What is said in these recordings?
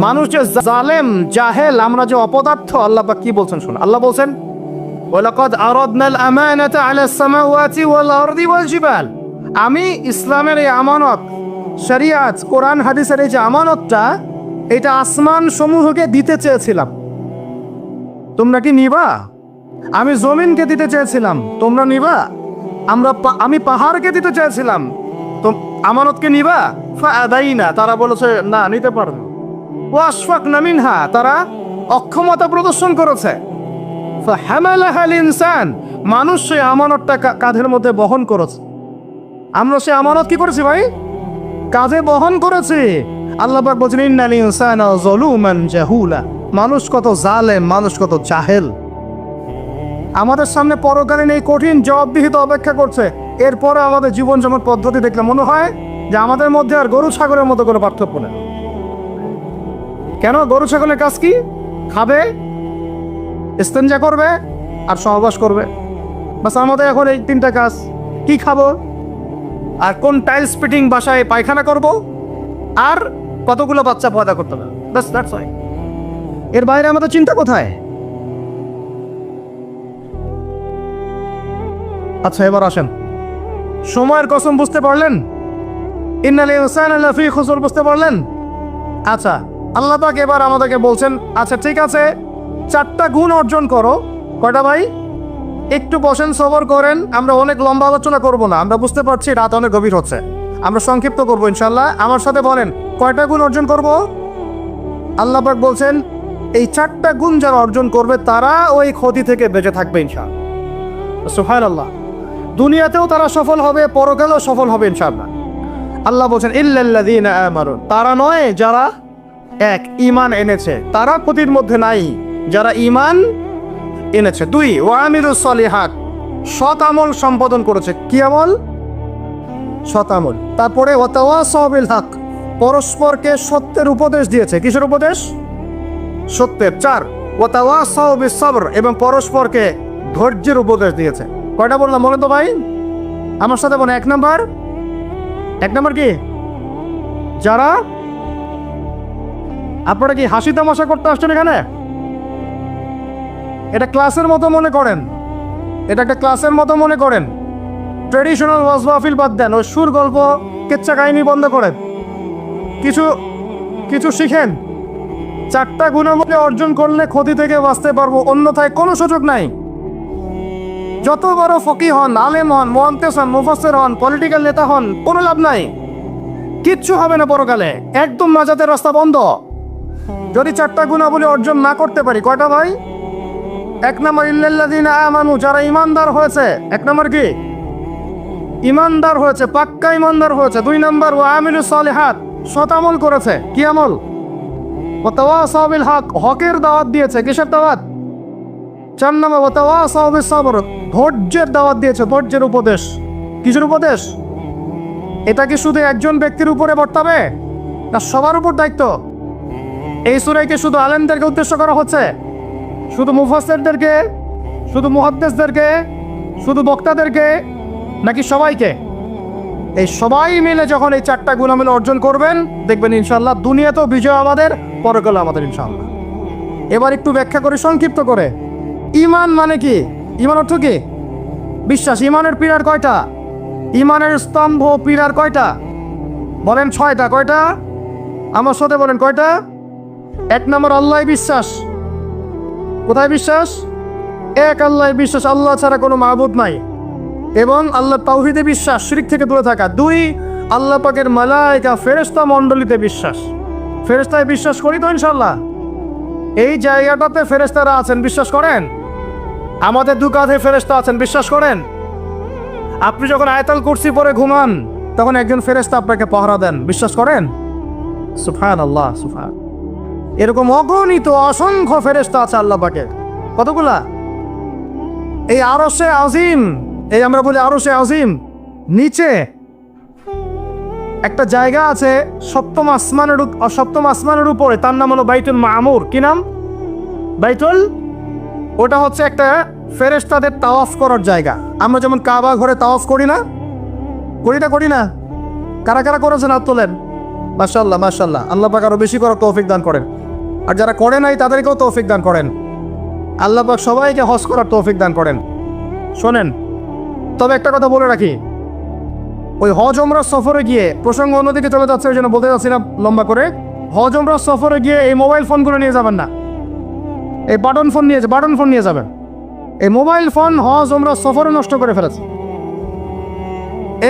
মানুষ যে জালেম জাহেল, আমরা যে অপদার্থ, আল্লাহ পাক কি বলছেন শুনুন। আল্লাহ বলছেন ওয়ালাকাদ আরাদনাল আমানাতা আলাস সামাওয়াতি ওয়াল আরদি ওয়াল জিবাল, আমি ইসলামের এই আমানত, শরিয়াত, কোরআন হাদিসের এই যে আমানতটা, এটা আসমান সমূহকে দিতে চেয়েছিলাম, তোমরা কি নিবা? আমি জমিনকে দিতে চেয়েছিলাম, তোমরা নিবা? আমি পাহাড়কে দিতে চেয়েছিলাম, তো আমানতকে নিবা? ফাআদাইনা, তারা বলেছে না, নিতে পারবে। ওয়াশফাকনা মিনহা, তারা অক্ষমতা প্রদর্শন করেছে। ফাহামালাহাল ইনসান, মানুষ সেই আমানতটা কাঁধের মধ্যে বহন করেছে। আমরা সেই আমানত কি করেছি ভাই? কাঁধে বহন করেছি। আল্লাহ পাক বলছেন ইন্নাল ইনসানা যালুমান জাহুলা, মানুষ কত জালেম, মানুষ কত জাহেল। আমাদের সামনে পরকালীন এই কঠিন জবাবদিহিতা অপেক্ষা করছে। এরপরে আমাদের জীবনযাপন পদ্ধতি দেখলে মনে হয় যে আমাদের মধ্যে আর গরু ছাগলের মতো কোনো পার্থক্য নেই। কেন? গরু ছাগলের কাজ কি? খাবে, ইস্তেঞ্জা করবে আর সহবাস করবে, বাস। আমাদের এখন এই তিনটা কাজ। কি খাবো, আর কোন টাইলস ফিটিং বাসায় পায়খানা করব, আর কতগুলো বাচ্চা পয়দা করতে হবে, বাস, দ্যাটস অল। এর বাইরে আমাদের চিন্তা কোথায়? আচ্ছা, এবার আসেন, সময়ের কসম বুঝতে পারলেন? ইন্নাল ইনসানা লাফি খুসর বুঝতে পারলেন? আচ্ছা, আল্লাহ পাক এবার আমাদেরকে বলছেন আচ্ছা ঠিক আছে, 4টা গুণ অর্জন করো। কয়টা ভাই? একটু বসেন, সবর করেন, আমরা অনেক লম্বা আলোচনা করব না, আমরা বুঝতে পারছি রাত অনেক গভীর হচ্ছে, আমরা সংক্ষিপ্ত করবো ইনশাল্লাহ। আমার সাথে বলেন, কয়টা গুণ অর্জন করব? আল্লাহ পাক বলছেন এই 4টা গুণ যারা অর্জন করবে তারা ওই ক্ষতি থেকে বেঁচে থাকবে ইনশাআল্লাহ। সুবহানাল্লাহ। দুনিয়াতেও তারা সফল হবে, পরকালেও সফল হবে ইনশাআল্লাহ। আল্লাহ বলছেন ইল্লাল্লাযীনা আমানু, তারা নয় যারা এক ঈমান এনেছে, তারা ক্ষতির মধ্যে নাই, যারা ঈমান এনেছে। 2 ওয়া আমিলুস সলিহাত, সৎ আমল সম্পাদন করেছে। কি আমল? সৎ আমল। তারপরে ওয়া তাওয়াসাউ বিল হক, পরস্পরকে সত্যের উপদেশ দিয়েছে। কিসের উপদেশ? সত্যের। 4 ওয়া তাওয়াসাউ বিস সবর, এবং পরস্পরকে ধৈর্যের উপদেশ দিয়েছে। কয়টা বললাম বলেন তো ভাই? আমার সাথে বলেন। 1 নাম্বার কি? যারা, আপনারা কি হাসি তামাশা করতে আসছেন এখানে? এটা ক্লাসের মতো মনে করেন, এটা একটা ক্লাসের মতো মনে করেন। ট্রেডিশনাল ওয়াজ মাহফিল বাদ দেন, ওই সুর গল্প কেচ্চা কাহিনী বন্ধ করেন, কিছু শিখেন। 4টা গুণাবলী অর্জন করলে ক্ষতি থেকে বাঁচতে পারবো, অন্যথায় কোনো সুযোগ নাই। যত বড় ফকিহ হন, আলেম হন, মুহাদ্দিস হন, মুফাসসির হন, পলিটিক্যাল নেতা হন, কোনো লাভ নাই, কিচ্ছু হবে না পরকালে, একদম নাজাতের রাস্তা বন্ধ যদি 4টা গুণাবলী অর্জন না করতে পারি। কয়টা ভাই? 1 নম্বর ইল্লাল্লাযীনা আমানু, যারা ঈমানদার হয়েছে। 1 নম্বর কি? ঈমানদার হয়েছে, পাক্কা ঈমানদার হয়েছে। 2 নম্বর ওয়া আমিলুস সলিহাত, সৎ আমল করেছে। কি আমল? ওয়া তাওয়াসাউ বিল হক, হকের দাওয়াত দিয়েছে। কিসের দাওয়াত? 4 নম্বর ওয়া তাওয়াসাউ বিস সবর, ধৈর্যের দাওয়াত দিয়েছে, ধৈর্যের উপদেশ। কিসের উপদেশ? এটা কি শুধু একজন ব্যক্তির উপরে বর্তাবে, না সবার উপর দায়িত্ব? এই সূরাকে শুধু আলেমদেরকে উদ্দেশ্য করা হচ্ছে? শুধু মুফাসসিরদেরকে, শুধু মুহাদ্দিসদেরকে, শুধু বক্তাদেরকে, নাকি সবাইকে? এই সবাই মিলে যখন এই 4টা গুণাবলী অর্জন করবেন, দেখবেন ইনশাআল্লাহ দুনিয়াতেও বিজয় আমাদের, পরকালে আমাদের ইনশাআল্লাহ। এবার একটু ব্যাখ্যা করে, সংক্ষিপ্ত করে। ঈমান মানে কি? ঈমান অর্থ কি? বিশ্বাস। ঈমানের পিলার কয়টা? ঈমানের স্তম্ভ পিলার কয়টা? বলেন 6টা। কয়টা? আমার সাথে বলেন কয়টা? 1 নম্বর আল্লাহ বিশ্বাস। কোথায় বিশ্বাস? এক আল্লাহ বিশ্বাস, আল্লাহ ছাড়া কোনো মাবুদ নাই, এবং আল্লাহ তাওহীদে বিশ্বাস, শিরক থেকে দূরে থাকা। 2 আল্লাহ পাকের মালায়েকা, ফেরেশতা মণ্ডলীতে বিশ্বাস। ফেরেশতায় বিশ্বাস করি তো ইনশাআল্লাহ? এই জায়গাটাতে ফেরেশতারা আছেন, বিশ্বাস করেন? আমাদের 2 কাঁধে ফেরেশতা আছেন, বিশ্বাস করেন? আপনি যখন আয়াতুল কুরসি পড়ে ঘুমান, তখন একজন ফেরেশতা আপনাকে পাহারা দেন, বিশ্বাস করেন? সুবহানাল্লাহ, সুবহান। এরকম অগণিত অসংখ্য ফেরেশতা আছে আল্লাহ পাকের। কতগুলা? এই আরশে আজিম, এই আমরা বলি আরশে আজিম, নিচে একটা জায়গা আছে 7ম আসমানের উপরে, তার নাম হলো বাইতুল মামুর। কি নাম? বাইতুল। ওটা হচ্ছে একটা ফেরেশতাদের তাওয়াফ করার জায়গা। আমরা যেমন কাবা ঘরে তাওয়াফ করি না? করি না? কারা কারা করেছেন হাত তোলেন? মাশাআল্লাহ মাশাআল্লাহ, আল্লাহ পাক আরো বেশি করার তৌফিক দান করেন। আর যারা করে নাই তাদেরকেও তৌফিক দান করেন। আল্লাহ পাক সবাইকে হজ করার তৌফিক দান করেন। শোনেন, তবে একটা কথা বলে রাখি, ওই হজ ওমরা সফরে গিয়ে, প্রসঙ্গ অন্যদিকে চলে যাচ্ছে ওই জন্য বলতে যাচ্ছি না লম্বা করে, হজ ওমরা সফরে গিয়ে এই মোবাইল ফোনগুলো নিয়ে যাবেন না, এই বাটন ফোন নিয়ে যাবেন। এই মোবাইল ফোন হজ ওমরা সফরে নষ্ট করে ফেলেছে।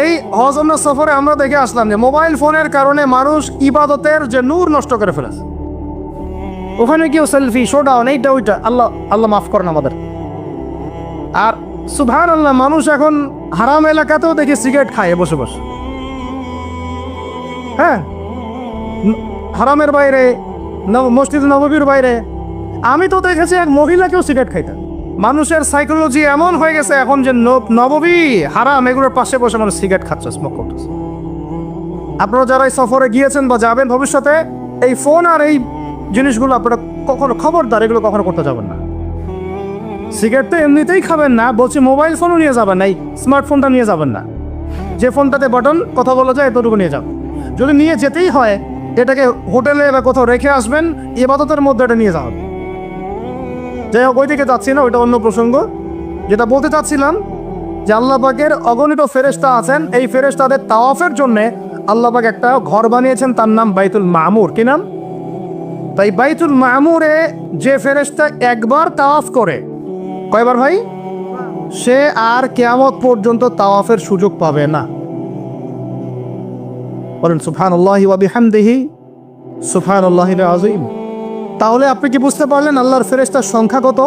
এই হজ ওমরা সফরে আমরা দেখে আসলাম যে মোবাইল ফোনের কারণে মানুষ ইবাদতের যে নূর নষ্ট করে ফেলেছে। ওখানে কেউ সেলফি, শোডাউন, এইটা ওইটা, আল্লাহ মাফ করেন আমাদের। আর সুবহানাল্লাহ, মানুষ এখন হারাম এলাকাতেও দেখি সিগারেট খায় বসে বসে। হ্যাঁ, হারামের বাইরে, মসজিদ নববীর বাইরে আমি তো দেখেছি এক মহিলাকেও সিগারেট খাইতে। মানুষের সাইকোলজি এমন হয়ে গেছে এখন যে নববী, হারাম, এগুলোর পাশে বসে মানুষ সিগারেট খাচ্ছে, স্মোক করতেছে। আপনারা যারা এই সফরে গিয়েছেন বা যাবেন ভবিষ্যতে, এই ফোন আর এই জিনিসগুলো আপনারা কখনো, খবরদার, এগুলো কখনো করতে যাবেন না। সিগারেট তো এমনিতেই খাবেন না, বলছি মোবাইল ফোনও নিয়ে যাবেন না, এই স্মার্টফোনটা নিয়ে যাবেন না। যে ফোনটাতে বাটন কথা বলা যায় এতটুকু নিয়ে যাবেন। যদি নিয়ে যেতেই হয়, এটাকে হোটেলে বা কোথাও রেখে আসবেন, ইবাদতের মধ্যে এটা নিয়ে যাবেন। যাই হোক, ওই দিকে যাচ্ছি না, ওইটা অন্য প্রসঙ্গ। যেটা বলতে চাচ্ছিলাম যে আল্লাহ পাকের অগণিত ফেরেশতা আছেন, এই ফেরেশতাদের তাওয়াফের জন্যে আল্লাহ পাক একটা ঘর বানিয়েছেন, তার নাম বাইতুল মামুর। কি নাম? তাই বাইতুল মামুরে যে ফেরেশতা একবার তাওয়াফ করে, কয়বার ভাই? সে আর কিয়ামত পর্যন্ত তাওয়াফের সুযোগ পাবে না। বলেন সুবহানাল্লাহি ওয়া বিহামদিহি সুবহানাল্লাহিল আযীম। তাহলে আপনি কি বুঝতে পারলেন আল্লাহর ফেরেশতার সংখ্যা কত?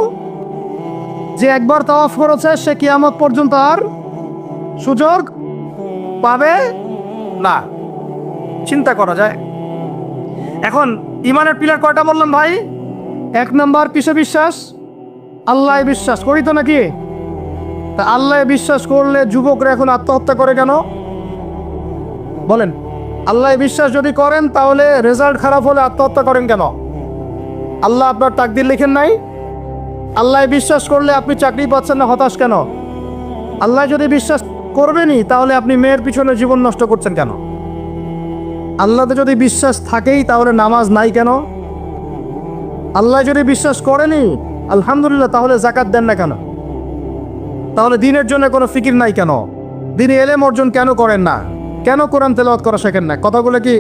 যে একবার তাওয়াফ করেছে সে কিয়ামত পর্যন্ত আর সুযোগ পাবে না। চিন্তা করা যায়। এখন ইমানের পিলার কয়টা বললাম ভাই? 1 নাম্বার কিসে বিশ্বাস? আল্লাহ বিশ্বাস করি তো নাকি? তা আল্লাহ বিশ্বাস করলে যুবকরা এখন আত্মহত্যা করে কেন? বলেন, আল্লাহ বিশ্বাস যদি করেন তাহলে রেজাল্ট খারাপ হলে আত্মহত্যা করেন কেন? আল্লাহ আপনার তাকদির লিখেন নাই? আল্লাহ বিশ্বাস করলে আপনি চাকরি পাচ্ছেন না, হতাশ কেন? আল্লাহ যদি বিশ্বাস করবেনই তাহলে আপনি মেয়ের পিছনে জীবন নষ্ট করছেন কেন? আল্লাহতে যদি বিশ্বাস থাকেই তাহলে নামাজ নাই কেন? আল্লাহ যদি বিশ্বাস করেনি আলহামদুলিল্লাহ, তাহলে যাকাত দেন না কেন? তাহলে দিনের জন্য কোনো ফিকির নাই কেন? দিনে এলেম অর্জন কেন করেন না? কেন কোরআন তেলাওয়াত করা শেখেন না? কথাগুলো কি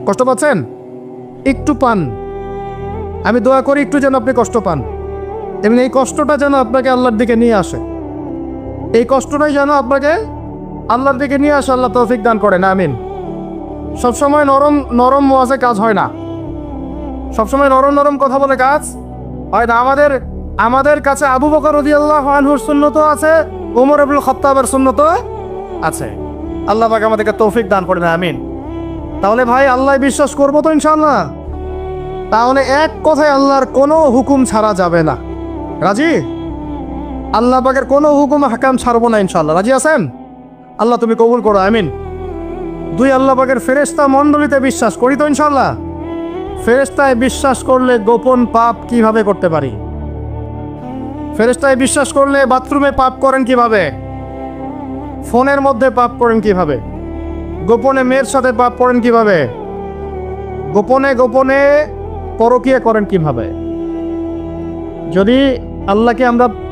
কষ্ট পাচ্ছেন? একটু পান, আমি দোয়া করি একটু যেন আপনি কষ্ট পান, এবং এই কষ্টটা যেন আপনাকে আল্লাহর দিকে নিয়ে আসে। এই কষ্টটাই যেন আপনাকে আল্লাহর দিকে নিয়ে আসে। আল্লাহ তৌফিক দান করেন, আমিন। সবসময় নরম ওয়াজে কাজ হয় না, সবসময় নরম কথা বলে কাজ হয় না। আমাদের কাছে আবু বকর রাদিয়াল্লাহু আনহুর সুন্নতও আছে, ওমর ইবনুল খাত্তাবের সুন্নতও আছে। আল্লাহ পাক আমাদেরকে তৌফিক দান করেন, আমিন। তাহলে ভাই আল্লাহ বিশ্বাস করবো তো ইনশাআল্লাহ? তাহলে এক কথায় আল্লাহর কোনো হুকুম ছাড়া যাবে না। রাজি? আল্লাহ পাকের কোনো হুকুম হাকাম ছাড়বো না ইনশাআল্লাহ। রাজি আছেন? আল্লাহ তুমি কবুল করো, আমিন। 2, আল্লাহ পাকের ফেরেশতা মণ্ডলীতে বিশ্বাস করি তো ইনশাআল্লাহ? ফেরেশতায় বিশ্বাস করলে গোপন পাপ কিভাবে করতে পারি? ফেরেশতায় বিশ্বাস করলে বাথরুমে পাপ করেন কিভাবে? ফোনের মধ্যে পাপ করেন কিভাবে? গোপনে মেয়ের সাথে পাপ করেন কিভাবে? গোপনে পরকীয়া করেন কিভাবে? যদি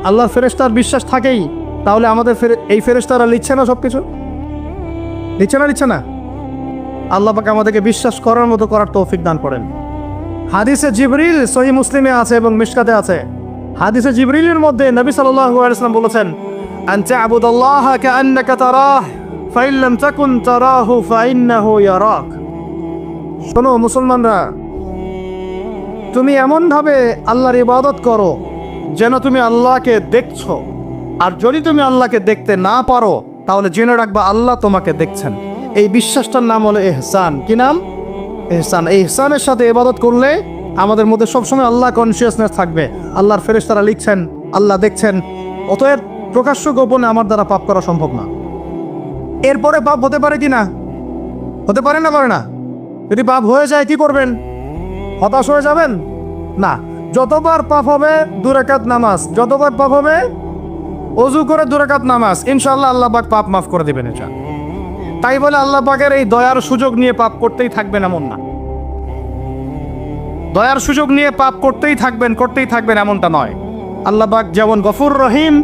আল্লাহর ফেরেশতার বিশ্বাস থাকেই, তাহলে আমাদের এই ফেরেশতারা লিখছে না সব কিছু? লিখছে না? আল্লাহ পাক আমাদেরকে বিশ্বাস করার মতো করার তৌফিক দান করেন। হাদিসে জিবরিল সহিহ মুসলিমে আছে এবং মিশকাতে আছে। হাদিসে জিবরিলের মধ্যে নবী সাল্লাল্লাহু আলাইহি ওয়াসাল্লাম বলেছেন, আন তা'বুদাল্লাহা কাআন্নাকা তারাহ ফাইন লাম তাকুন তারাহু ফাইন্নাহু ইয়ারাক। শোনো মুসলমানরা, তুমি এমনভাবে আল্লাহর ইবাদত করো যেন তুমি আল্লাহকে দেখছো। আর যদি তুমি আল্লাহকে দেখতে না পারো তাহলে জেনে রাখবা আল্লাহ তোমাকে দেখছেন। এই বিশ্বাসটার নাম হলো ইহসান। কি নাম? ইহসান। এই ইহসানের সাথে ইবাদত করলে আমাদের মধ্যে সবসময় আল্লাহ কনসিয়াসনেস থাকবে। আল্লাহর ফেরেশতারা লিখছেন, আল্লাহ দেখছেন। অতএব প্রকাশ্য গোপনে আমার দ্বারা পাপ করা সম্ভব না। এরপরে পাপ হতে পারে কি না? হতে পারে না? পারে না? যদি পাপ হয়ে যায় কি করবেন? হতাশ হয়ে যাবেন না। যতবার পাপ হবে 2 রাকাত নামাজ, যতবার পাপ হবে ওযু করে 2 রাকাত নামাজ, ইনশাআল্লাহ আল্লাহ পাক পাপ মাফ করে দিবেন। এটা তাই বলে আল্লাহ পাকের এই দয়ার সুযোগ নিয়ে পাপ করতেই থাকবেন এমন না। দয়ার সুযোগ নিয়ে পাপ করতেই থাকবেন এমনটা নয়। আল্লাহ পাক যেমন গফুর রহিম,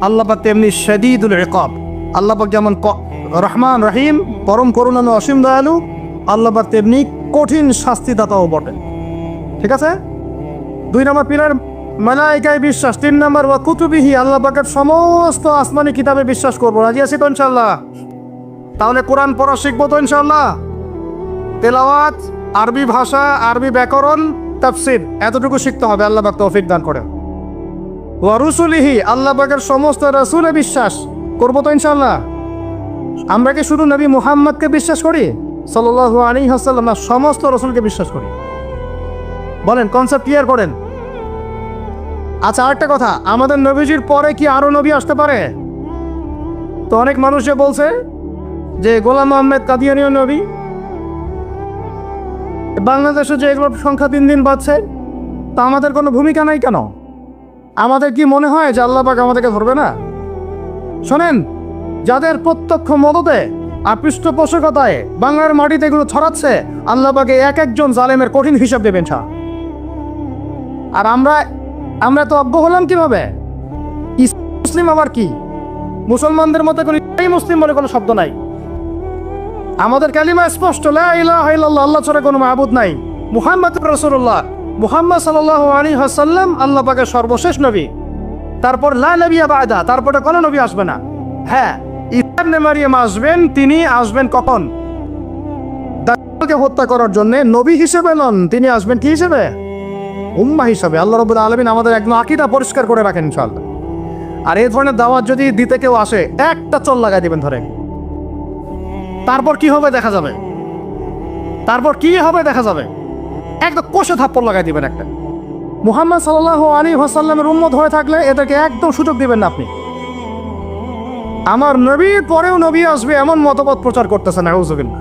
আল্লাহ পাক তেমনি শাদীদুল ইকাব। আল্লাহ পাক যেমন রহমান রহিম, পরম করুণাময় অসীম দয়ালু, আল্লাহ পাক তেমনি কঠিন শাস্তিদাতাও বটে। ঠিক আছে? 2 নম্বর পিলার মালাইকায় বিশ্বাস। 3 নম্বর ওয়া কুতুবিহি, আল্লাহ পাকের সমস্ত আসমানি কিতাবে বিশ্বাস করবো। রাজি আছি তো ইনশাআল্লাহ? তাহলে কোরআন পড়া শিখবো তো ইনশাআল্লাহ? তেলাওয়াত, আরবি ভাষা, আরবি ব্যাকরণ, তাফসীর এতটুকু শিখতে হবে। আল্লাহ পাক তৌফিক দান করে। ওয়া রুসুলিহি, আল্লাহ পাকের সমস্ত রাসূলে বিশ্বাস করবো তো ইনশাআল্লাহ? আমরা কি শুধু নবী মুহাম্মদকে বিশ্বাস করি সাল্লাল্লাহু আলাইহি ওয়াসাল্লাম, না সমস্ত রাসূলকে বিশ্বাস করি? বলেন, কনসেপ্ট ক্লিয়ার করেন। আচ্ছা, আরেকটা কথা, আমাদের নবীজির পরে কি আরো নবী আসতে পারে? তো অনেক মানুষ যে বলছে যে গোলাম আহমেদ কাদিয়ানীয় নবী, বাংলাদেশে যে এগুলোর সংখ্যা দিন দিন বাড়ছে, তা আমাদের কোনো ভূমিকা নাই কেন? আমাদের কি মনে হয় যে আল্লাহ পাক আমাদেরকে ধরবে না? শোনেন, যাদের প্রত্যক্ষ মদতে আর পৃষ্ঠপোষকতায় বাংলার মাটিতে এগুলো ছড়াচ্ছে, আল্লাহ পাকে এক একজন জালেমের কঠিন হিসাব দেবেন। আর আমরা তো অজ্ঞ হলাম কিভাবে? মুসলিম আবার কি? মুসলমানদের মধ্যে কোনো মুসলিম বলে কোনো শব্দ নাই। আমাদের কালিমা স্পষ্ট, লা ইলাহা ইল্লাল্লাহ, আল্লাহ ছাড়া কোনো মাবুদ নাই, মুহাম্মদুর রাসূলুল্লাহ, মুহাম্মদ সাল্লাল্লাহু আলাইহি ওয়াসাল্লাম আল্লাহ পাকের সর্বশেষ নবী। তারপর লা নবিয়্যা বা'দা, তারপরে কোনো নবী আসবে না। হ্যাঁ, ঈসা ইবনে মারইয়াম আসবেন। তিনি আসবেন কখন? দাজ্জালকে হত্যা করার জন্য। নবী হিসেবে নন, তিনি আসবেন কি হিসেবে? উম্মাহ হিসাবে। আল্লাহ রাব্বুল আলামিন আমাদের একদম আকীদা পরিষ্কার করে রাখেন ইনশাআল্লাহ। আর এই ধরনের দাওয়াত যদি দিতে কেউ আসে, একটা চল লাগাই দিবেন ধরে। তারপর কি হবে দেখা যাবে। একদম কষে থাপ্পড় লাগাই দিবেন একটা। মুহাম্মদ সাল্লাল্লাহু আলাইহি ওয়াসাল্লামের উম্মত হয়ে থাকলে এদেরকে একদম সুযোগ দিবেন না আপনি। আমার নবীর পরেও নবী আসবে এমন মতবাদ প্রচার করতেছে, নাউযুবিল্লাহ।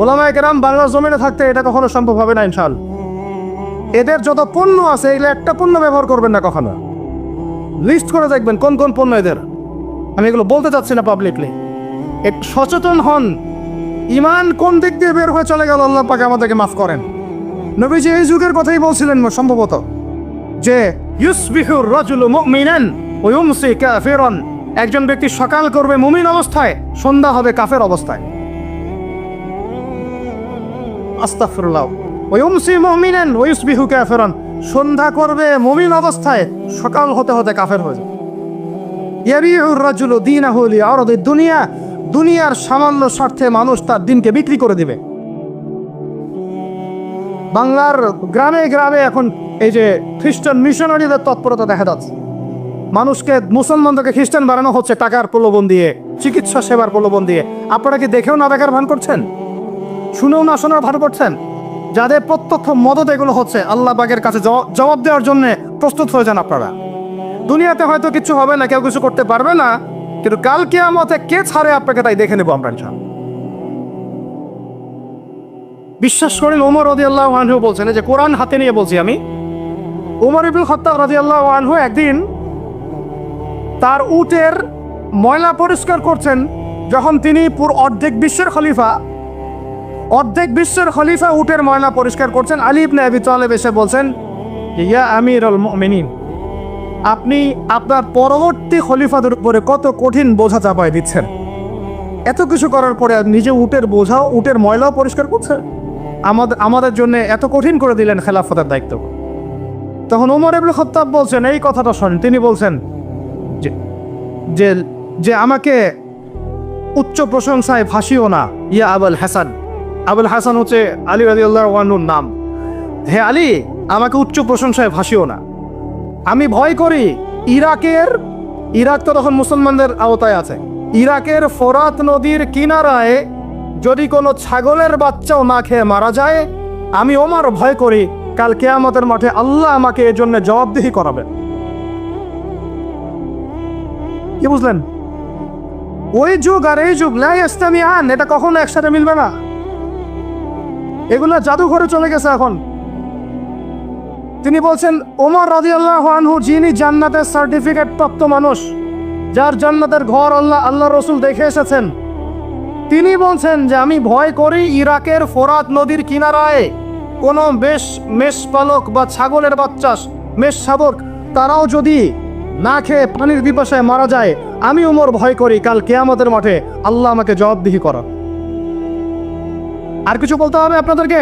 উলামায়ে কেরাম বাংলা জমিনে থাকতে এটা কখনো সম্ভব হবে না ইনশাআল্লাহ। এদের যত পণ্য আছে, এগুলো একটা পণ্য ব্যবহার করবেন না কখনো। লিস্ট করে দেখবেন কোন কোন পণ্য এদের। আমি এগুলো বলতে চাচ্ছি না পাবলিকলি। একটু সচেতন হন। ইমান কোন দিক দিয়ে বের হয়ে চলে গেল, আল্লাহ পাক আমাদেরকে মাফ করেন। নবীজি এই যুগের কথাই বলছিলেন সম্ভবত, যে ইউসবিহুর রাজুলু মুমিনান ওয়া ইউমসি কাফিরান, একজন ব্যক্তি সকাল করবে মুমিন অবস্থায়, সন্ধ্যা হবে কাফের অবস্থায়। আস্তাগফিরুল্লাহ। ওয়া ইউমসি মুমিনান ওয়া ইউসবিহু কাফিরান, সন্ধ্যা করবে মুমিন অবস্থায়, সকাল হতে হতে কাফের হয়ে যাবে। ইয়াবিউর রাজুলু দীনাহু লিআরদিদ দুনিয়া, দুনিয়ার সামান্য স্বার্থে মানুষ তার দিনকে বিক্রি করে দিবে। বাংলার গ্রামে গ্রামে এখন এই যে খ্রিস্টান মিশনারিদের তৎপরতা দেখা যাচ্ছে। মানুষকে, মুসলমানদেরকে খ্রিস্টান বানানো হচ্ছে টাকার প্রলোভন দিয়ে, চিকিৎসা সেবার প্রলোভন দিয়ে। আপনারা কি দেখেও না দেখার ভান করছেন? শুনেও না শোনার ভান করছেন? যাদের প্রত্যক্ষ মদত এগুলো হচ্ছে, আল্লাহ পাকের কাছে জবাব দেওয়ার জন্য প্রস্তুত হয়ে যান আপনারা। দুনিয়াতে হয়তো কিছু হবে না, কেউ কিছু করতে পারবে না, কিন্তু কাল কিয়ামতে কে ছাড়ে আপনাকে তাই দেখে নেব আমরা ইনশাআল্লাহ। বিশ্বাস করেন, ওমর রাদিয়াল্লাহু আনহু বলছেন, যে কোরআন হাতে নিয়ে বলছি আমি, ওমর ইবনে খাত্তাব রাদিয়াল্লাহু আনহু একদিন তার উটের ময়লা পরিষ্কার করছেন, যখন তিনি অর্ধেক বিশ্বের খলিফা উটের ময়লা পরিষ্কার করছেন। আলী ইবনে আবি তালেব এসে বলছেন, ইয়া আমিরুল মুমিনিন, আপনি আপনার পরবর্তী খলিফাদের উপরে কত কঠিন বোঝা চাপায় দিচ্ছেন। এত কিছু করার পরে নিজে উটের ময়লাও পরিষ্কার করছে, আমাদের জন্য এত কঠিন করে দিলেন খেলাফতের দায়িত্ব। তখন ওমর ইবনে খাত্তাব বলছেন, এই কথাটা শোনেন। তিনি বলছেন যে আমাকে উচ্চ প্রশংসায় ভাসিও না, ইয়া আবুল হাসান। আবুল হাসান হচ্ছে আলী রাদিয়াল্লাহু আনহুর নাম। হে আলী, আমাকে উচ্চ প্রশংসায় ভাসিও না। আমি ভয় করি ইরাক তো তখন মুসলমানদের আওতায় আছে, ইরাকের ফোরাত নদীর কিনারায় যদি কোনো ছাগলের বাচ্চাও না খেয়ে মারা যায়, আমি ওমর ভয় করি কাল কিয়ামতের মাঠে আল্লাহ আমাকে এর জন্য জবাবদিহি করাবেন। কি বুঝলেন? ওই যুগ আর এই যুগ লা ইস্তামিআন, এটা কখনো একসাথে মিলবে না। এগুলো জাদুঘরে চলে গেছে এখন। তিনি বলছেন, ওমর রাদিয়াল্লাহু আনহু, যিনি জান্নাতের সার্টিফিকেট প্রাপ্ত মানুষ, যার জান্নাতের ঘর আল্লাহ রাসূল দেখে এসেছেন, তিনি বলছেন যে আমি ভয় করি ইরাকের ফোরাত নদীর কিনারায় কোনো মেষপালক বা ছাগলের বাচ্চা, মেষ শাবক, তারাও যদি না খেয়ে পানির পিপাসায় মারা যায়, আমি উমর ভয় করি কাল কিয়ামতের মাঠে আল্লাহ আমাকে জবাবদিহি করা। আর কিছু বলতে হবে আপনাদেরকে?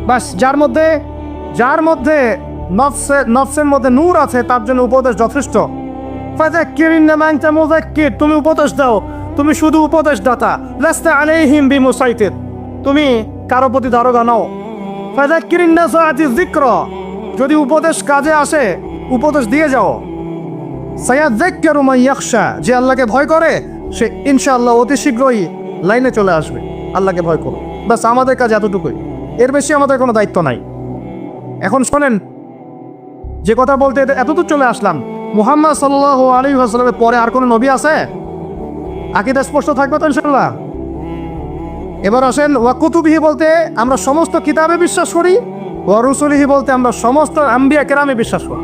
বাস, যার মধ্যে নফসের মধ্যে নূর আছে তার জন্য উপদেশ যথেষ্ট। তুমি উপদেশ দাও, তুমি শুধু উপদেশ দাতা। লাস্তা আলাইহিম বিমুসাইতির, তুমি কারো প্রতি দারোগা নাও। ফাযাক্কিরিন নাসাআতি যিকরা, যদি উপদেশ কাজে আসে উপদেশ দিয়ে যাও। সায়াযাক্কারু মান ইয়াখশা, যে আল্লাহকে ভয় করে সে ইনশাআল্লাহ অতি শীঘ্রই লাইনে চলে আসবে। আল্লাহকে ভয় করো, বাস আমাদের কাজ এতটুকুই, এর বেশি আমাদের কোনো দায়িত্ব নাই। এখন শোনেন, যে কথা বলতে এতদূর চলে আসলাম, মুহাম্মদ সাল্লাল্লাহু আলাইহি ওয়াসাল্লামের পরে আর কোনো নবী আছে? আকীদা স্পষ্ট থাকবে তো ইনশাআল্লাহ? এবার আসেন, ওয়া কুতুবিহি বলতে আমরা সমস্ত কিতাবে বিশ্বাস করি, ওয়া রুসুলিহি বলতে আমরা সমস্ত আম্বিয়া কেরামে বিশ্বাস করি।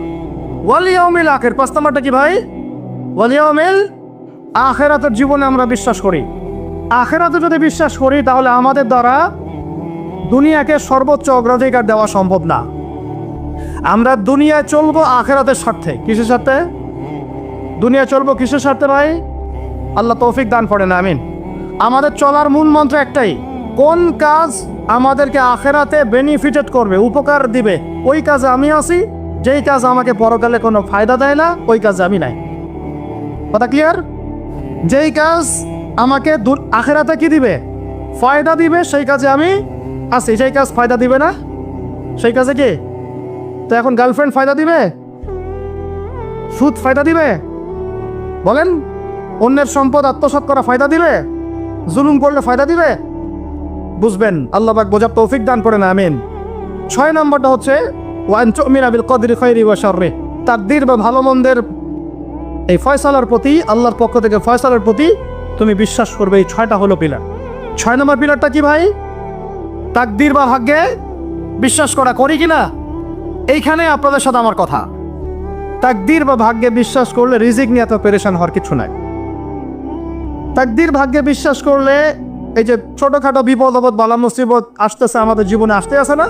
ওয়াল ইয়াউমিল আখির, 5 নাম্বারটা কি ভাই? ওয়াল ইয়াউমিল আখিরাতের জীবনে আমরা বিশ্বাস করি। আখিরাতে যদি বিশ্বাস করি তাহলে আমাদের দ্বারা দুনিয়াকে সর্বোচ্চ অগ্রাধিকার দেওয়া সম্ভব না। আমরা দুনিয়ায় চলবো আখিরাতের স্বার্থে। কিসের স্বার্থে? দুনিয়া চলবো কিসের স্বার্থে ভাই? আল্লাহ তৌফিক দান করেন, আমিন। আমাদের চলার মূল মন্ত্র একটাই, কোন কাজ আমাদেরকে আখিরাতে বেনিফিটেড করবে, উপকার দিবে, ওই কাজে আমি আছি। যেই কাজ আমাকে পরকালে কোনো ফায়দা দেয় না, ওই কাজে আমি নাই। কথা ক্লিয়ার? যেই কাজ আমাকে আখিরাতে কি দিবে, ফায়দা দিবে, সেই কাজে আমি আছি। যেই কাজ ফায়দা দিবে না, সেই কাজে কি? তো এখন গার্লফ্রেন্ড ফায়দা দিবে? সুদ ফায়দা দিবে? বলেন, অন্যের সম্পদ আত্মসাৎ করা ফায়দা দিবে? জুলুম করলে ফায়দা দিবে? বুঝবেন, আল্লাহ পাক বোঝার তৌফিক দান করেন, আমিন। 6 নম্বরটা হচ্ছে ওয়ান তুমিনা বিল কদরি খাইরি ওয়া শাররি, তাকদীর বা ভালো মন্দের এই ফয়সালার প্রতি, আল্লাহর পক্ষ থেকে ফয়সালার প্রতি তুমি বিশ্বাস করবে। এই 6টা হলো পিলার। 6 নম্বর পিলারটা কি ভাই? তাকদীর বা ভাগ্যে বিশ্বাস করা, করি কিনা? এইখানে আপনাদের সাথে আমার কথা। তাকদীর বা ভাগ্যে বিশ্বাস করলে রিজিক নিয়ে এত পেরেশান হওয়ার কিছু নাই। তাকদীর ভাগ্যে বিশ্বাস করলে এই যে ছোটখাটো বিপদ আপদ বালা মুসিবত আসতেছে আমাদের জীবনে, আসতে আসে না,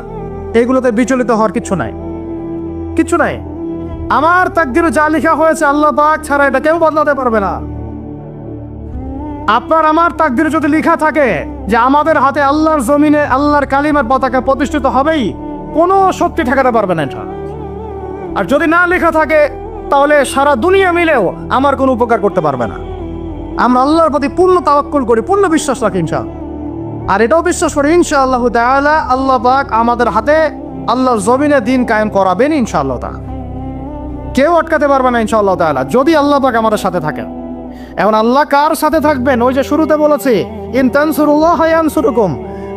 এগুলোতে বিচলিত হওয়ার কিছু নাই, কিছু নাই। আমার তাকদীরে যা লেখা হয়েছে আল্লাহ পাক ছাড়া এটা কেউ বদলাতে পারবে না। আপনার আমার তাকদীরে যদি লেখা থাকে যে আমাদের হাতে আল্লাহর জমিনে আল্লাহর কালিমার পতাকা প্রতিষ্ঠিত হবেই, কোনো শক্তি ঠেকাতে পারবে না এটা। আর যদি না লেখা থাকে তাহলে সারা দুনিয়া মিলেও আমার কোনো উপকার করতে পারবে না। আমরা আল্লাহর প্রতি পূর্ণ তাওয়াক্কুল করি, পূর্ণ বিশ্বাস রাখি ইনশাআল্লাহ। আর এটাও বিশ্বাস করি ইনশাআল্লাহু তাআলা আল্লাহ পাক আমাদের হাতে আল্লাহর জমিনে দিন কায়েম করাবেন ইনশাআল্লাহ তাআলা। কেউ আটকাতে পারবে না ইনশাআল্লাহ তাআলা, যদি আল্লাহ পাক আমাদের সাথে থাকেন। এখন আল্লাহ কার সাথে থাকবেন? ওই যে শুরুতে বলেছি, ইন তানসুরুল্লাহ ইয়ানসুরুকুম,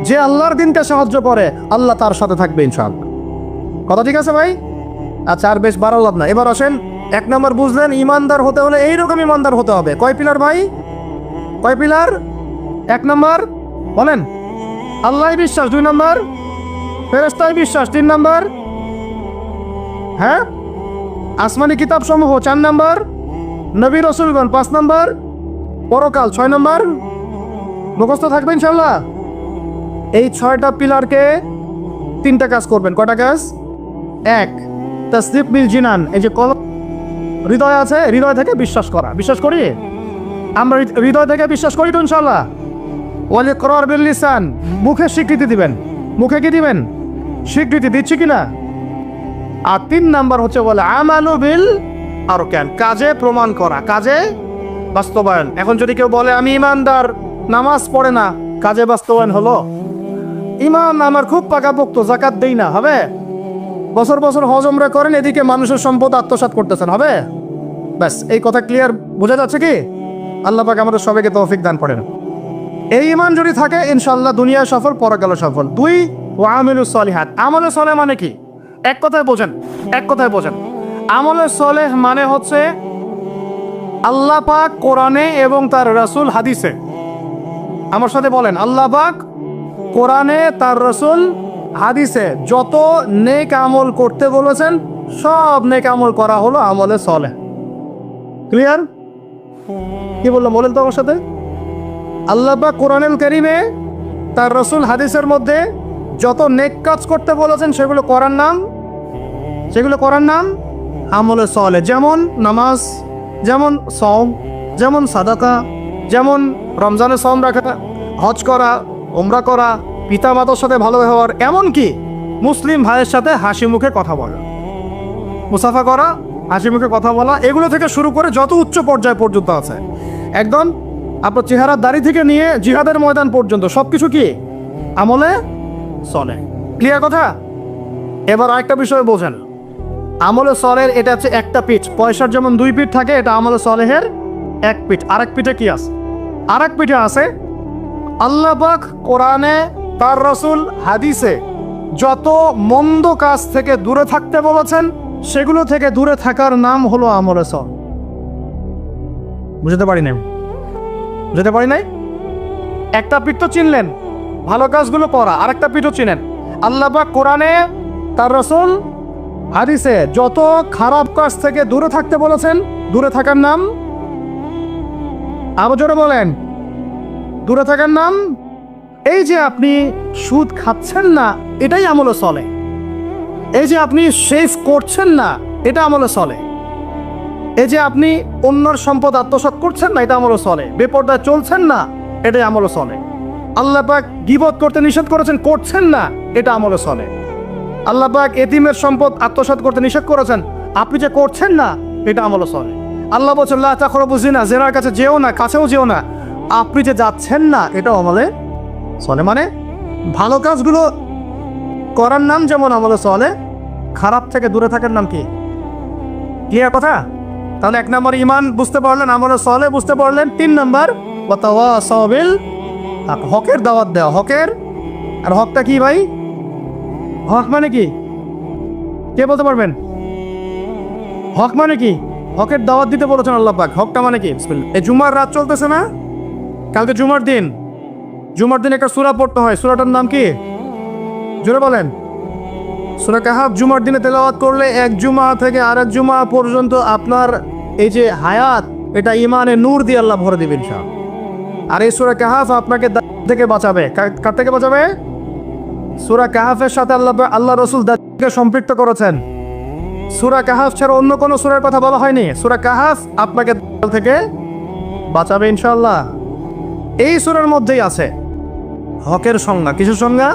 যে আল্লাহর দিনকে সাহায্য করে আল্লাহ তার সাথে থাকবে ইনশাআল্লাহ। কথা ঠিক আছে ভাই? আচ্ছা, আর বেশ বাড়ালাম না। এবার আসেন, 1 নম্বর বুঝলেন, ইমানদার হতে হলে এইরকম ইমানদার হতে হবে। কয় পিলার ভাই? কয় পিলার? 1 নম্বর বলেন আল্লাহ বিশ্বাস, 2 নম্বর ফেরেশতায় বিশ্বাস, 3 নম্বর হ্যাঁ আসমানি কিতাব সমূহ, 4 নম্বর নবী রাসূলগণ, 5 নম্বর পরকাল, 6 নম্বর মুখস্থ থাকবে ইনশাআল্লাহ। এই 6টা পিলারকে 3টা কাজ করবেন। কয়টা কাজ? 1, তাসদীক বিল জিনান, এই যে কলব হৃদয় আছে, হৃদয় থেকে বিশ্বাস করা। বিশ্বাস করি আমরা, হৃদয় থেকে বিশ্বাস করি তো ইনশাআল্লাহ। ওয়াল ইকরার বিল লিসান, মুখে স্বীকৃতি দিবেন। মুখে কি দিবেন? স্বীকৃতি দিচ্ছি কিনা। আর 3 নাম্বার হচ্ছে বলে আমালু বিল আরকান, কাজে প্রমাণ করা, কাজে বাস্তবায়ন। এখন যদি কেউ বলে আমি ইমানদার, নামাজ পড়ে না, কাজে বাস্তবায়ন হলো? ইমান আমার খুব পাকাপোক্ত, যাকাত দেই না, হবে? বছর বছর হজ উমরা করেন, এদিকে মানুষের সম্পদ আত্মসাৎ করতেছেন, হবে? ব্যাস, এই কথা ক্লিয়ার বোঝা যাচ্ছে কি? আল্লাহ পাক আমাদের সবাইকে তৌফিক দান করেন। এই ইমান যদি থাকে ইনশাআল্লাহ দুনিয়ায় সফল, পরকালে সফল। 2, ওয়া আমিলুস সলিহাত, আমলে সলেহ মানে কি? এক কথায় বোঝেন, এক কথায় বোঝেন। আমলে সলেহ মানে হচ্ছে আল্লাহ পাক কোরআনে এবং তার রাসূল হাদিসে, আমার সাথে বলেন, আল্লাহ পাক কোরআনে তার রাসূল হাদিসে যত নেক আমল করতে বলেছেন সব নেক আমল করা হলো আমলে সলেহ। ক্লিয়ার? কি বললাম বলেন তো আমার সাথে? আল্লাহ পাক কোরআনুল কারীমে তার রাসূল হাদিসের মধ্যে যত নেক কাজ করতে বলেছেন সেগুলো করার নাম আমলে সালেহ। যেমন নামাজ, যেমন সওম, যেমন সাদাকা, যেমন রমজানের সওম রাখা, হজ করা, উমরা করা, পিতা মাতার সাথে ভালো ব্যবহার, এমনকি মুসলিম ভাইয়ের সাথে হাসি মুখে কথা বলা, মুসাফা করা, হাসি মুখে কথা বলা, এগুলো থেকে শুরু করে যত উচ্চ পর্যায় পর্যন্ত আছে, একদম আপনার চেহারার দাড়ি থেকে নিয়ে জিহাদের ময়দান পর্যন্ত সবকিছু কি আমলে সালেহ। ক্লিয়ার কথা? এবার আরেকটা বিষয় বোঝেন, আমলে সালেহের এটা হচ্ছে একটা পিঠ। পয়সার যেমন দুই পিঠ থাকে, এটা আমলে সালেহের এক পিঠ। আরেক পিঠে কি আছে? আরেক পিঠে আছে আল্লাহ পাক কোরআনে তার রাসূল হাদিসে যত মন্দ কাজ থেকে দূরে থাকতে বলেছেন সেগুলো থেকে দূরে থাকার নাম হলো আমলে সালেহ। বুঝতে পারি নাই? একটা পিঠ তো চিনলেন, ভালো কাজগুলো করা। আরেকটা পিঠও চিনেন, আল্লাহ পাক কোরআনে তার রাসূল হাদিসে যত খারাপ কাজ থেকে দূরে থাকতে বলেছেন, দূরে থাকার নাম, আরো জোরে বলেন, দূরে থাকার নাম। এই যে আপনি সুদ খাচ্ছেন না, এটাই আমলে সালেহ। এই যে আপনি শেভ করছেন না, এটা আমলে সালেহ। এই যে আপনি অন্যর সম্পদ আত্মসাৎ করছেন না, এটা আমলে সালেহ। বেপরদা চলছেন না, এটাই আমলে সালেহ। আল্লাহ পাক গীবত করতে নিষেধ করেছেন, করছেন না, এটা আমলে সালেহ। আল্লাহ পাক এতিমের সম্পদ আত্মসাৎ করতে নিষেধ করেছেন, আপনি যে করছেন না, এটা আমলে সালেহ। আল্লাহ বলছেন লা তাকরাবু জিনা, জিনার কাছে যেও না, কাছেও যেও না, আপনি যে যাচ্ছেন না, এটা আমলে সালেহ। মানে ভালো কাজগুলো করার নাম যেমন আমলে সালেহ, খারাপ থেকে দূরে থাকার নাম কি? ক্লিয়ার কথা? তাহলে এক নম্বর ঈমান বুঝতে পারলেন, আমলে সালেহ বুঝতে পারলেন। 3 নম্বর ওয়া তাওয়াসাউ বিল হক, হকের দাওয়াত দেওয়া। হকের, আর হকটা কি ভাই? হক মানে কি? কে বলতে পারবেন? হক মানে কি? হকের দাওয়াত দিতে বলেছেন আল্লাহ পাক। হকটা মানে কি? বিসমিল্লাহ। এই জুমার রাত চলতেছে না, কালকে জুমার দিন। জুমার দিন একটা সূরা পড়তে হয়, সূরাটার নাম কি? জোরে বলেন। সূরা কাহফ জুমার দিনে তেলাওয়াত করলে এক জুমা থেকে আরেক জুমা পর্যন্ত আপনার এই যে হায়াত, এটা ঈমানের নূর দিয়ে আল্লাহ ভরে দিবেন ইনশাআল্লাহ। আর এই সূরা কাহফ আপনাকে দাজ্জাল থেকে বাঁচাবে। কার থেকে বাঁচাবে? সূরা কাহফের সাথে আল্লাহ রাসূল দাজ্জালকে সম্পৃক্ত করেছেন। সূরা কাহফ ছাড়া অন্য কোনো সূরার কথা বলা হয়নি। সূরা কাহফ আপনাকে দাজ্জাল থেকে বাঁচাবে ইনশাআল্লাহ। এই সূরার মধ্যেই আছে হকের সংজ্ঞা। কিসের সংজ্ঞা?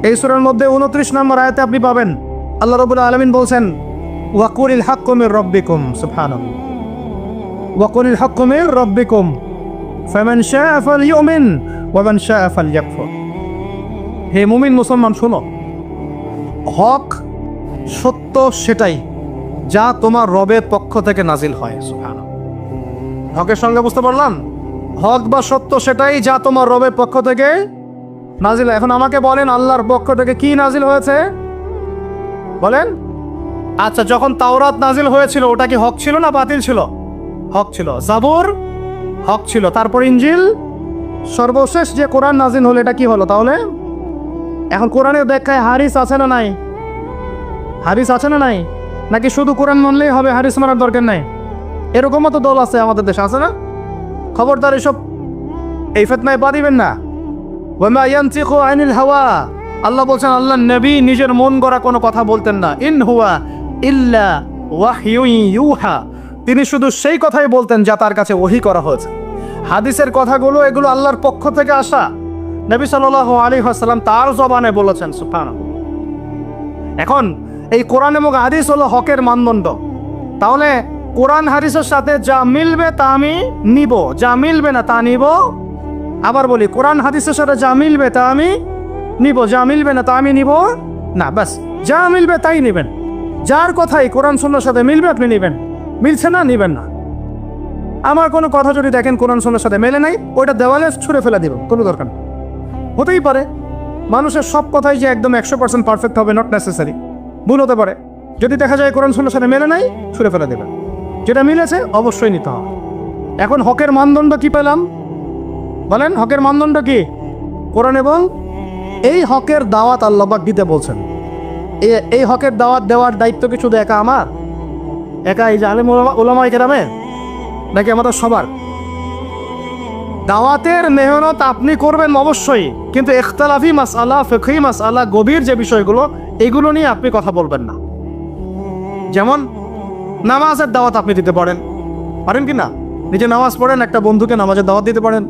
এই সূরার মধ্যে 29 নম্বর আয়াতে আপনি পাবেন আল্লাহ রাব্বুল আলামিন বলছেন ওয়াকুলিল হাক্কু মির রাব্বিকুম, সুবহানাল্লাহ, ওয়াকুলিল হাক্কু মির রাব্বিকুম ফামান শাআ ফালইউমিন ওয়া মান শাআ ফালইয়াকফুর। হে মুমিন মুসলমান শোনো, হক সত্য সেটাই যা তোমার রবের পক্ষ থেকে নাজিল হয়। সুবহানাল্লাহ। হকের সঙ্গে বুঝতে পারলাম? হক বা সত্য সেটাই যা তোমার রবের পক্ষ থেকে নাজিল। এখন আমাকে বলেন আল্লাহর পক্ষ থেকে কি নাজিল হয়েছে বলেন? আচ্ছা, যখন তাওরাত নাজিল হয়েছিল ওটা কি হক ছিল না বাতিল ছিল? হক ছিল। জাবুর হক ছিল। তারপর ইনজিল, সর্বশেষ যে কোরআন নাজিল হলো এটা কি হলো তাহলে? এখন কোরআনের ব্যাখ্যায় হাদিস আছে না নাই? হাদিস আছে না নাই? নাকি শুধু কোরআন মানলেই হবে, হাদিস মানার দরকার নাই? এরকমও তো দল আছে আমাদের দেশে, আছে না? খবরদার এসব এই ফিতনায় পা দিবেন না। ওয়ামা ইয়ানতিকু আনিল হাওয়া, আল্লাহ বলছেন আল্লাহ নবী নিজের মন গড়া কোনো কথা বলতেন না। ইন হুয়া ইল্লা ওয়াহয়ুন ইউহা, তিনি শুধু সেই কথাই বলতেন যা তার কাছে ওহী করা হয়েছে। হাদিসের কথাগুলো এগুলো আল্লাহর পক্ষ থেকে আসা। নবী সাল্লাল্লাহু আলাইহি ওয়াসাল্লাম তার জবানে বলেছেন। সুবহানাল্লাহ। এখন এই কোরআন এবং হাদিস হলো হকের মানদণ্ড। তাহলে কোরআন হাদিসের সাথে যা মিলবে তা আমি নিব, যা মিলবে না তা নিব। আবার বলি, কোরআন হাদিসের সাথে যা মিলবে তা আমি নিব, যা মিলবে না তা আমি নিব না। ব্যাস, যা মিলবে তাই নেবেন। যার কথাই কোরআন সুন্নাহর সাথে মিলবে আপনি নেবেন, মিলছে না নেবেন না। আমার কোনো কথা যদি দেখেন কোরআন সুন্নাহর সাথে মেলে নাই, ওইটা দেওয়ালে ছুঁড়ে ফেলে দিব, কোনো দরকার নেই। হতেই পারে মানুষের সব কথাই যে একদম 100% পারফেক্ট হবে, নট নেসেসারি, ভুল হতে পারে। যদি দেখা যায় কোরআন সুন্নাহর সাথে মেলে নাই, ছুঁড়ে ফেলে দেবেন। যেটা মিলেছে অবশ্যই নিতে হবে। এখন হকের মানদণ্ড কি পেলাম বলেন? হকের মানদণ্ড কি? কোরআন এবং এই হকের দাওয়াত আল্লাহ পাক দিতে বলছেন। এই হকের দাওয়াত দেওয়ার দায়িত্ব কি শুধু একা আমার, একা এই যে আলেম ওলামায়ে কেরামের, নাকি আমাদের সবার? দাওয়াতের মেহনত আপনি করবেন অবশ্যই, কিন্তু ইখতিলাফি মাসআলা, ফিকহি মাসআলা, গভীর যে বিষয়গুলো এগুলো নিয়ে আপনি কথা বলবেন না। যেমন নামাজের দাওয়াত আপনি দিতে পারেন কি না? নিজে নামাজ পড়েন, একটা বন্ধুকে নামাজের দাওয়াত দিতে পারেন।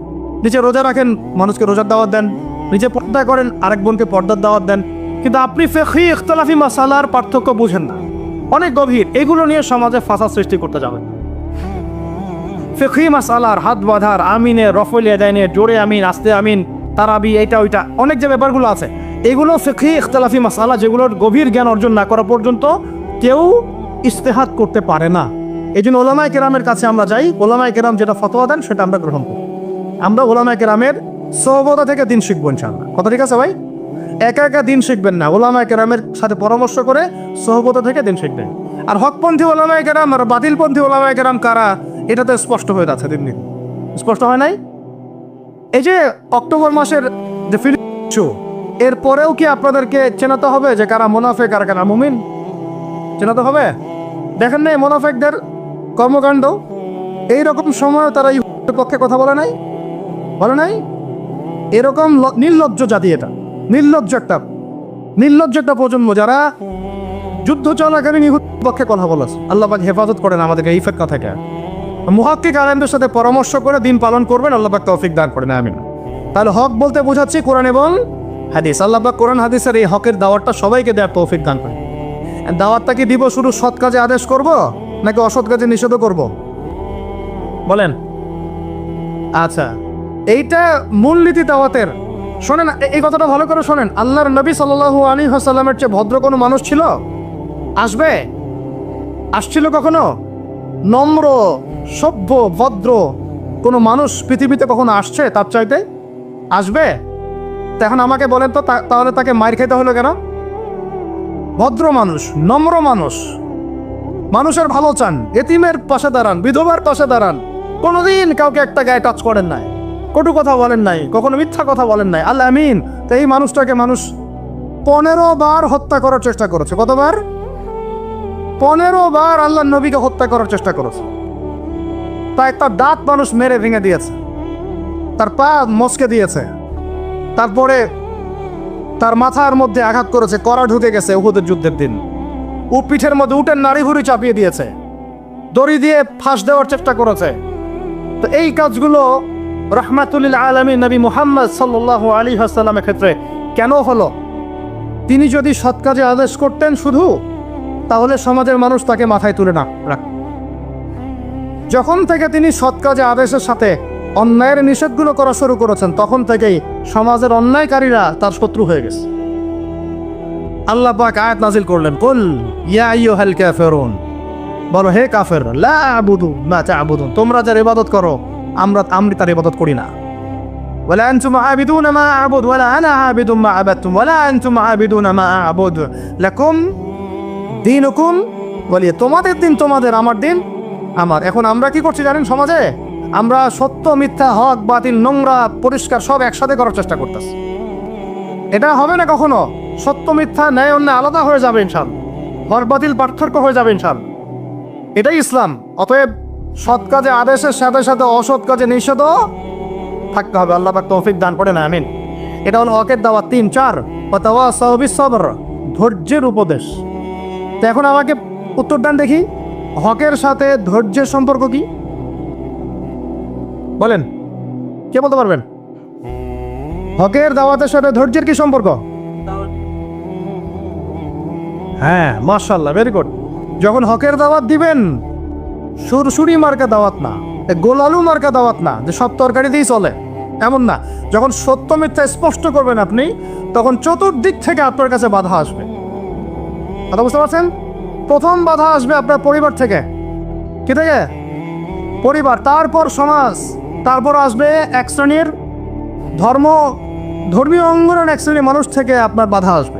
নিজে রোজা রাখেন, মানুষকে রোজার দাওয়াত দেন। নিজে পর্দা করেন, আরেক বোনকে পর্দার দাওয়াত দেন। কিন্তু আপনি ফিকহি ইখতিলাফি মাসআলার পার্থক্য বুঝেন না, অনেক গভীর, এগুলো নিয়ে সমাজে ফাসাদ সৃষ্টি করতে যাবেন। ফিকহি মাসআলার হাত বাঁধার, আমিনে রফল ইয়াদাইনে, জোরে আমিন, আস্তে আমিন, তারাবি, এইটা ওইটা অনেক যে ব্যাপারগুলো আছে, এগুলো ফিকহি ইখতিলাফি মাসআলা, যেগুলোর গভীর জ্ঞান অর্জন না করা পর্যন্ত কেউ ইজতিহাদ করতে পারে না। এই জন্য ওলামায়ে কেরামের কাছে আমরা যাই, ওলামায়ে কেরাম যেটা ফতোয়া দেন সেটা আমরা গ্রহণ করি। আমরা ওলামায়ে কেরামের সোহবত থেকে দিন শিখবো ইনশাআল্লাহ। কথা ঠিক আছে ভাই? একা একা দিন শিখবেন না, ওলামায়ে কেরামের সাথে পরামর্শ করে সোহবত থেকে দিন শিখবেন। আর হকপন্থী ওলামায়ে কেরাম আর বাতিলপন্থী ওলামায়ে কেরাম কারা, এটা তো স্পষ্ট হয়ে যাচ্ছে, দিন দিন স্পষ্ট হয় নাই? এই যে অক্টোবর মাসের যে ফিল্ম শো, এরপরেও কি আপনাদেরকে চেনাতে হবে যে কারা মুনাফিক আর কারা মুমিন? চেনাতে হবে? দেখেন নাই মুনাফিকদের কর্মকাণ্ড? এইরকম সময় তারা ইহুদের পক্ষে কথা বলে নাই? এরকম নির্লজ্জ জাতি, এটা নির্লজ্জ একটা প্রজন্ম যারা যুদ্ধ চলাকালীন ইহুদের পক্ষে কথা বলেছে। আল্লাহ পাক হেফাজত করেন আমাদেরকে এই ফিতনা থেকে। মুহাক্কিক আলেমদের সাথে পরামর্শ করে দিন পালন করবেন, আল্লাহ পাক তৌফিক দান করেন, আমিন। তাহলে হক বলতে বোঝাচ্ছি কোরআন এবং হাদিস। আল্লাহ পাক কোরআন হাদিসের এই হকের দাওয়াতটা সবাইকে দেওয়ার তৌফিক দান করেন। দাওয়াতটা কি দিব শুধু সৎ কাজে আদেশ করব নাকি অসৎ কাজে নিষেধ করব? বলেন। আচ্ছা, এইটা মূলনীতি দাওয়াতের। শোনেন, এই কথাটা ভালো করে শোনেন। আল্লাহর নবী সাল্লাল্লাহু আলাইহি ওয়াসাল্লামের চেয়ে ভদ্র কোনো মানুষ ছিল? আসছিল কখনো? নম্র, সভ্য, ভদ্র কোনো মানুষ পৃথিবীতে কখনো আসছে তার চাইতে? আসবে? এখন আমাকে বলেন তো, তাহলে তাকে মার খেতে হলো কেন? ভদ্র মানুষ, নম্র মানুষ, মানুষের ভালো চান, এতিমের পাশে দাঁড়ান, বিধবার পাশে দাঁড়ান, কোনোদিন কাউকে একটা গায়ে টাচ করেন নাই, কটু কথা বলেন নাই, কখনো মিথ্যা কথা বলেন নাই। আল্লাহ আমিন। তো এই মানুষটাকে মানুষ 15 বার হত্যা করার চেষ্টা করেছে। কতবার? 15 বার আল্লাহ নবীকে হত্যা করার চেষ্টা করেছে। তাই তার দাঁত মানুষ মেরে ভেঙে দিয়েছে, তার পা মচকে দিয়েছে, তারপরে তার মাথার মধ্যে আঘাত করেছে, কড়া ঢুকে গেছে উহুদের যুদ্ধের দিন। ও পিঠের মধ্যে উটের নাড়ি ভুড়ি চাপিয়ে দিয়েছে, দড়ি দিয়ে ফাঁস দেওয়ার চেষ্টা করেছে। তো এই কাজগুলো রাহমাতুল আলামিন নবী মুহাম্মদ সাল্লাল্লাহু আলাইহি ওয়াসাল্লামের ক্ষেত্রে কেন হলো? তিনি যদি সৎ কাজে আদেশ করতেন শুধু, তাহলে সমাজের মানুষ তাকে মাথায় তুলে না রাখত। যখন থেকে তিনি সৎ কাজে আদেশের সাথে অন্যায়ের নিষেধগুলো করা শুরু করেছেন, তখন থেকেই সমাজের অন্যায়কারীরা তার শত্রু হয়ে গেছে। আল্লাহ পাক আয়াত নাজিল করলেন, কুল ইয়া আইয়ুহাল কাফিরুন, বলো হে কাফের, লা আবুদু মা তা'বুদুন, তোমরা যার ইবাদত করো আমি তার ইবাদত করি না। ওয়ালা আনতুম আবিদুনা মা আ'বুদু ওয়ালা আনা আবিদুম মা আবাদতুম ওয়ালা আনতুম আবিদুনা মা আ'বুদু লাকুম দীনুকুম ওয়ালিয়া, তোমাদের দিন তোমাদের, আমার দিন আমার। এখন আমরা কি করছি জানেন? সমাজে আমরা সত্য মিথ্যা, হক বাতিল, নোংরা পরিষ্কার সব একসাথে করার চেষ্টা করতেছি। এটা হবে না কখনো। সত্য মিথ্যা, ন্যায় অন্যায় আলাদা হয়ে যাবে ইনশাআল্লাহ, হক বাতিল পার্থক্য হয়ে যাবে ইনশাআল্লাহ। এটাই ইসলাম। অতএব সৎ কাজে আদেশের সাথে সাথে অসৎ কাজে নিষেধও থাকতে হবে। আল্লাহ পাক তৌফিক দান করেন, আমিন। এটা হলো হকের দাওয়াত। 3, 4 ওয়াতাওয়াসাউ বিস-সাবর, ধৈর্যের উপদেশ। তো এখন আমাকে উত্তর দেন দেখি, হকের সাথে ধৈর্যের সম্পর্ক কি? বলেন, কে বলতে পারবেন? হকের দাওয়াতের সাথে ধৈর্যের কি সম্পর্ক? হ্যাঁ, মাশাআল্লাহ, ভেরি গুড। যখন হকের দাওয়াত দিবেন, সুরসুরি মার্কা দাওয়াত না, গোলালু মার্কা দাওয়াত না যে সব তরকারি দিয়েই চলে, এমন না। যখন সত্য মিথ্যা স্পষ্ট করবেন আপনি, তখন চতুর্দিক থেকে আপনার কাছে বাধা আসবে। কথা বুঝতে পারছেন? প্রথম বাধা আসবে আপনার পরিবার থেকে। কি থেকে? পরিবার, তারপর সমাজ, তারপর আসবে এক শ্রেণীর ধর্মীয় অঙ্গনের এক শ্রেণীর মানুষ থেকে আপনার বাধা আসবে।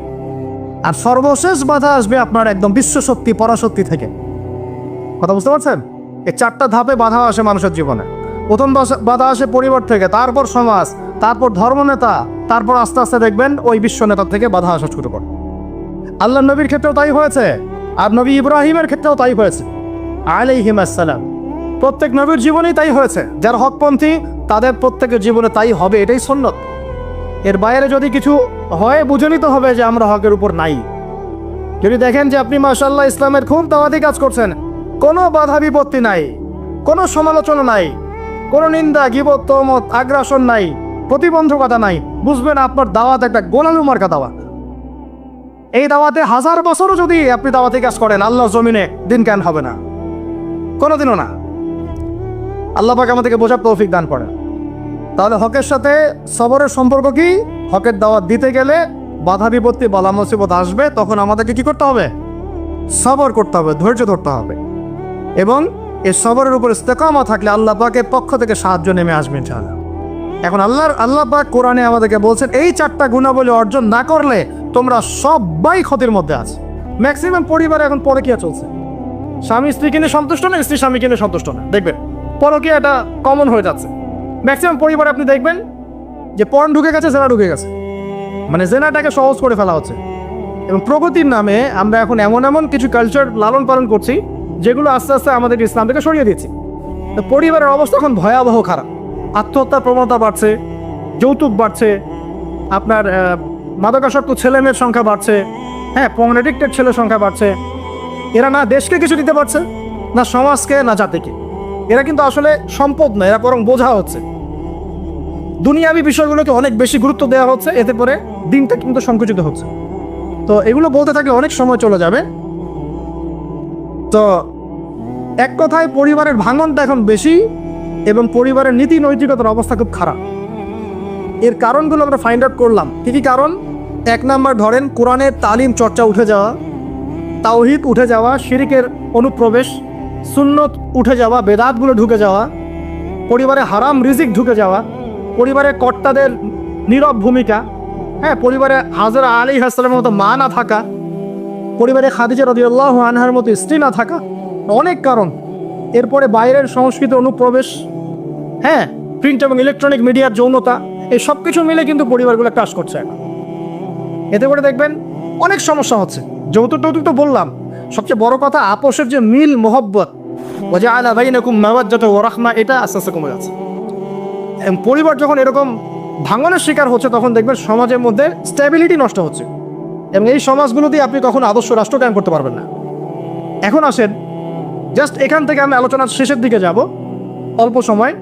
আর সর্বশেষ বাধা আসবে আপনার একদম বিশ্বশক্তি, পরাশক্তি থেকে। কথা বুঝতে পারছেন? এই 4টা ধাপে বাধা আসে মানুষের জীবনে। প্রথম বাধা আসে পরিবার থেকে, তারপর সমাজ, তারপর ধর্মনেতা, তারপর আস্তে আস্তে দেখবেন ওই বিশ্ব নেতা থেকে বাধা আসা শুরু করে। আল্লাহ নবীর ক্ষেত্রেও তাই হয়েছে, আর নবী ইব্রাহিমের ক্ষেত্রেও তাই হয়েছে আলাইহিম আসসালাম। প্রত্যেক নবীর জীবনেই তাই হয়েছে। যারা হকপন্থী তাদের প্রত্যেকের জীবনে তাই হবে, এটাই সুন্নত। এর বাইরে যদি কিছু হয় বুঝে নিতে হবে যে আমরা হকের উপর নাই। যদি দেখেন যে আপনি মাশাআল্লাহ ইসলামের খুব দাওয়াতি কাজ করছেন, কোনো বাধা বিপত্তি নাই, কোনো সমালোচনা নাই, কোনো নিন্দা গীবত তহমত আগ্রাসন নাই, প্রতিবন্ধকতা নাই, বুঝবেন আপনার দাওয়াত একটা গোলামি মার্কা দাওয়াত। এই দাওয়াতে 1000 বছরও যদি আপনি দাওয়াতি কাজ করেন, আল্লাহর জমিনে দিন জ্ঞান হবে না, কোনোদিনও না। আল্লাহ পাক আমাদেরকে বোঝার তৌফিক দান করেন। তাহলে হকের সাথে সবরের সম্পর্ক কি? হকের দাওয়াত দিতে গেলে বাধা বিপত্তি বালা মুসিবত আসবে, তখন আমাদেরকে কি করতে হবে? সবর করতে হবে, ধৈর্য ধরতে হবে। এবং এই সবরের উপর ইস্তেকামা থাকলে আল্লাহ পাকের পক্ষ থেকে সাহায্য নেমে আসবে ইনশাআল্লাহ। এখন আল্লাহ পাক কোরআনে আমাদেরকে বলছেন এই 4টা গুণাবলী অর্জন না করলে তোমরা সবাই ক্ষতির মধ্যে আছে। ম্যাক্সিমাম পরিবারে এখন পরকীয়া চলছে, স্বামী স্ত্রীকে নিয়ে সন্তুষ্ট না, স্ত্রী স্বামীকে নিয়ে সন্তুষ্ট না। দেখবেন পরকীয়া এটা কমন হয়ে যাচ্ছে ম্যাক্সিমাম পরিবারে। আপনি দেখবেন যে পর্ন ঢুকে গেছে, জেনা ঢুকে গেছে, মানে জেনাটাকে সহজ করে ফেলা হচ্ছে। এবং প্রগতির নামে আমরা এখন এমন কিছু কালচার লালন পালন করছি যেগুলো আস্তে আস্তে আমাদের ইসলাম থেকে সরিয়ে দিচ্ছি। তো পরিবারের অবস্থা এখন ভয়াবহ খারাপ। আত্মহত্যার প্রবণতা বাড়ছে, যৌতুক বাড়ছে, আপনার মাদকাসক্ত ছেলেমেয়ের সংখ্যা বাড়ছে, হ্যাঁ, পর্ন এডিক্টেড ছেলের সংখ্যা বাড়ছে। এরা না দেশকে কিছু দিতে পারছে, না সমাজকে, না জাতিকে। এরা কিন্তু আসলে সম্পদ না, এরা বরং বোঝা হচ্ছে। দুনিয়াবি বিষয়গুলোকে অনেক বেশি গুরুত্ব দেওয়া হচ্ছে, এতে করে দিনটা কিন্তু সংকুচিত হচ্ছে। তো এগুলো বলতে থাকলে অনেক সময় চলে যাবে। তো এক কথায় পরিবারের ভাঙনটা এখন বেশি এবং পরিবারের নীতি নৈতিকতার অবস্থা খুব খারাপ। এর কারণগুলো আমরা ফাইন্ড আউট করলাম। কী কী কারণ? 1 নাম্বার ধরেন কোরআনের তালিম চর্চা উঠে যাওয়া, তাওহীদ উঠে যাওয়া, শিরকের অনুপ্রবেশ, সুন্নত উঠে যাওয়া, বেদাতগুলো ঢুকে যাওয়া, পরিবারে হারাম রিজিক ঢুকে যাওয়া, পরিবারের কর্তাদের নীরব ভূমিকা, হ্যাঁ, পরিবারে হাজরা আলাইহিস সালামের মতো মা না থাকা, পরিবারে খাদিজা রাদিয়াল্লাহু আনহার মতো স্ত্রী না থাকা, অনেক কারণ। এরপরে বাইরের সংস্কৃতির অনুপ্রবেশ, হ্যাঁ, প্রিন্ট এবং ইলেকট্রনিক মিডিয়ার যৌনতা, এই সব কিছু মিলে কিন্তু পরিবারগুলো ক্রাশ করছে এখন। এতে করে দেখবেন অনেক সমস্যা হচ্ছে। যৌতুক টৌতুক তো বললাম, সবচেয়ে বড় কথা আপোষের যে মিল মোহব্বত, ওয়াজআলা বাইনাকুম মাওয়াজ্জাতা ওয়া রাহমা, এটা আস্তে আস্তে কমে যাচ্ছে। পরিবার যখন এরকম ভাঙনের শিকার হচ্ছে তখন দেখবেন সমাজের মধ্যে স্ট্যাবিলিটি নষ্ট হচ্ছে এবং এই সমাজগুলো দিয়ে আপনি কখনো আদর্শ রাষ্ট্র কায়েম করতে পারবেন না। এখন আসেন জাস্ট এখান থেকে আমি আলোচনার শেষের দিকে যাব অল্প সময়,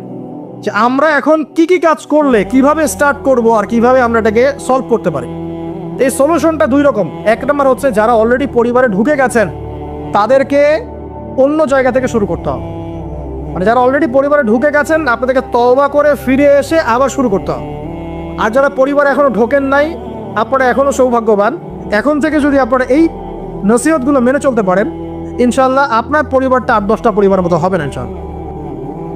যে আমরা এখন কি কি কাজ করলে কিভাবে স্টার্ট করব আর কিভাবে আমরা এটাকে সলভ করতে পারি। এই সলিউশনটা 2 রকম। 1 নম্বর হচ্ছে যারা অলরেডি পরিবারে ঢুকে গেছেন তাদেরকে অন্য জায়গা থেকে শুরু করতে হবে। মানে যারা অলরেডি পরিবারে ঢুকে গেছেন আপনাদেরকে তওবা করে ফিরে এসে আবার শুরু করতে হবে। আর যারা পরিবারে এখনও ঢোকেন নাই, আপনারা এখনও সৌভাগ্যবান। এখন থেকে যদি আপনারা এই নসিহতগুলো মেনে চলতে পারেন, ইনশাল্লাহ আপনার পরিবারটা 8-10টা পরিবারের মতো হবে না ইনশাল্লাহ।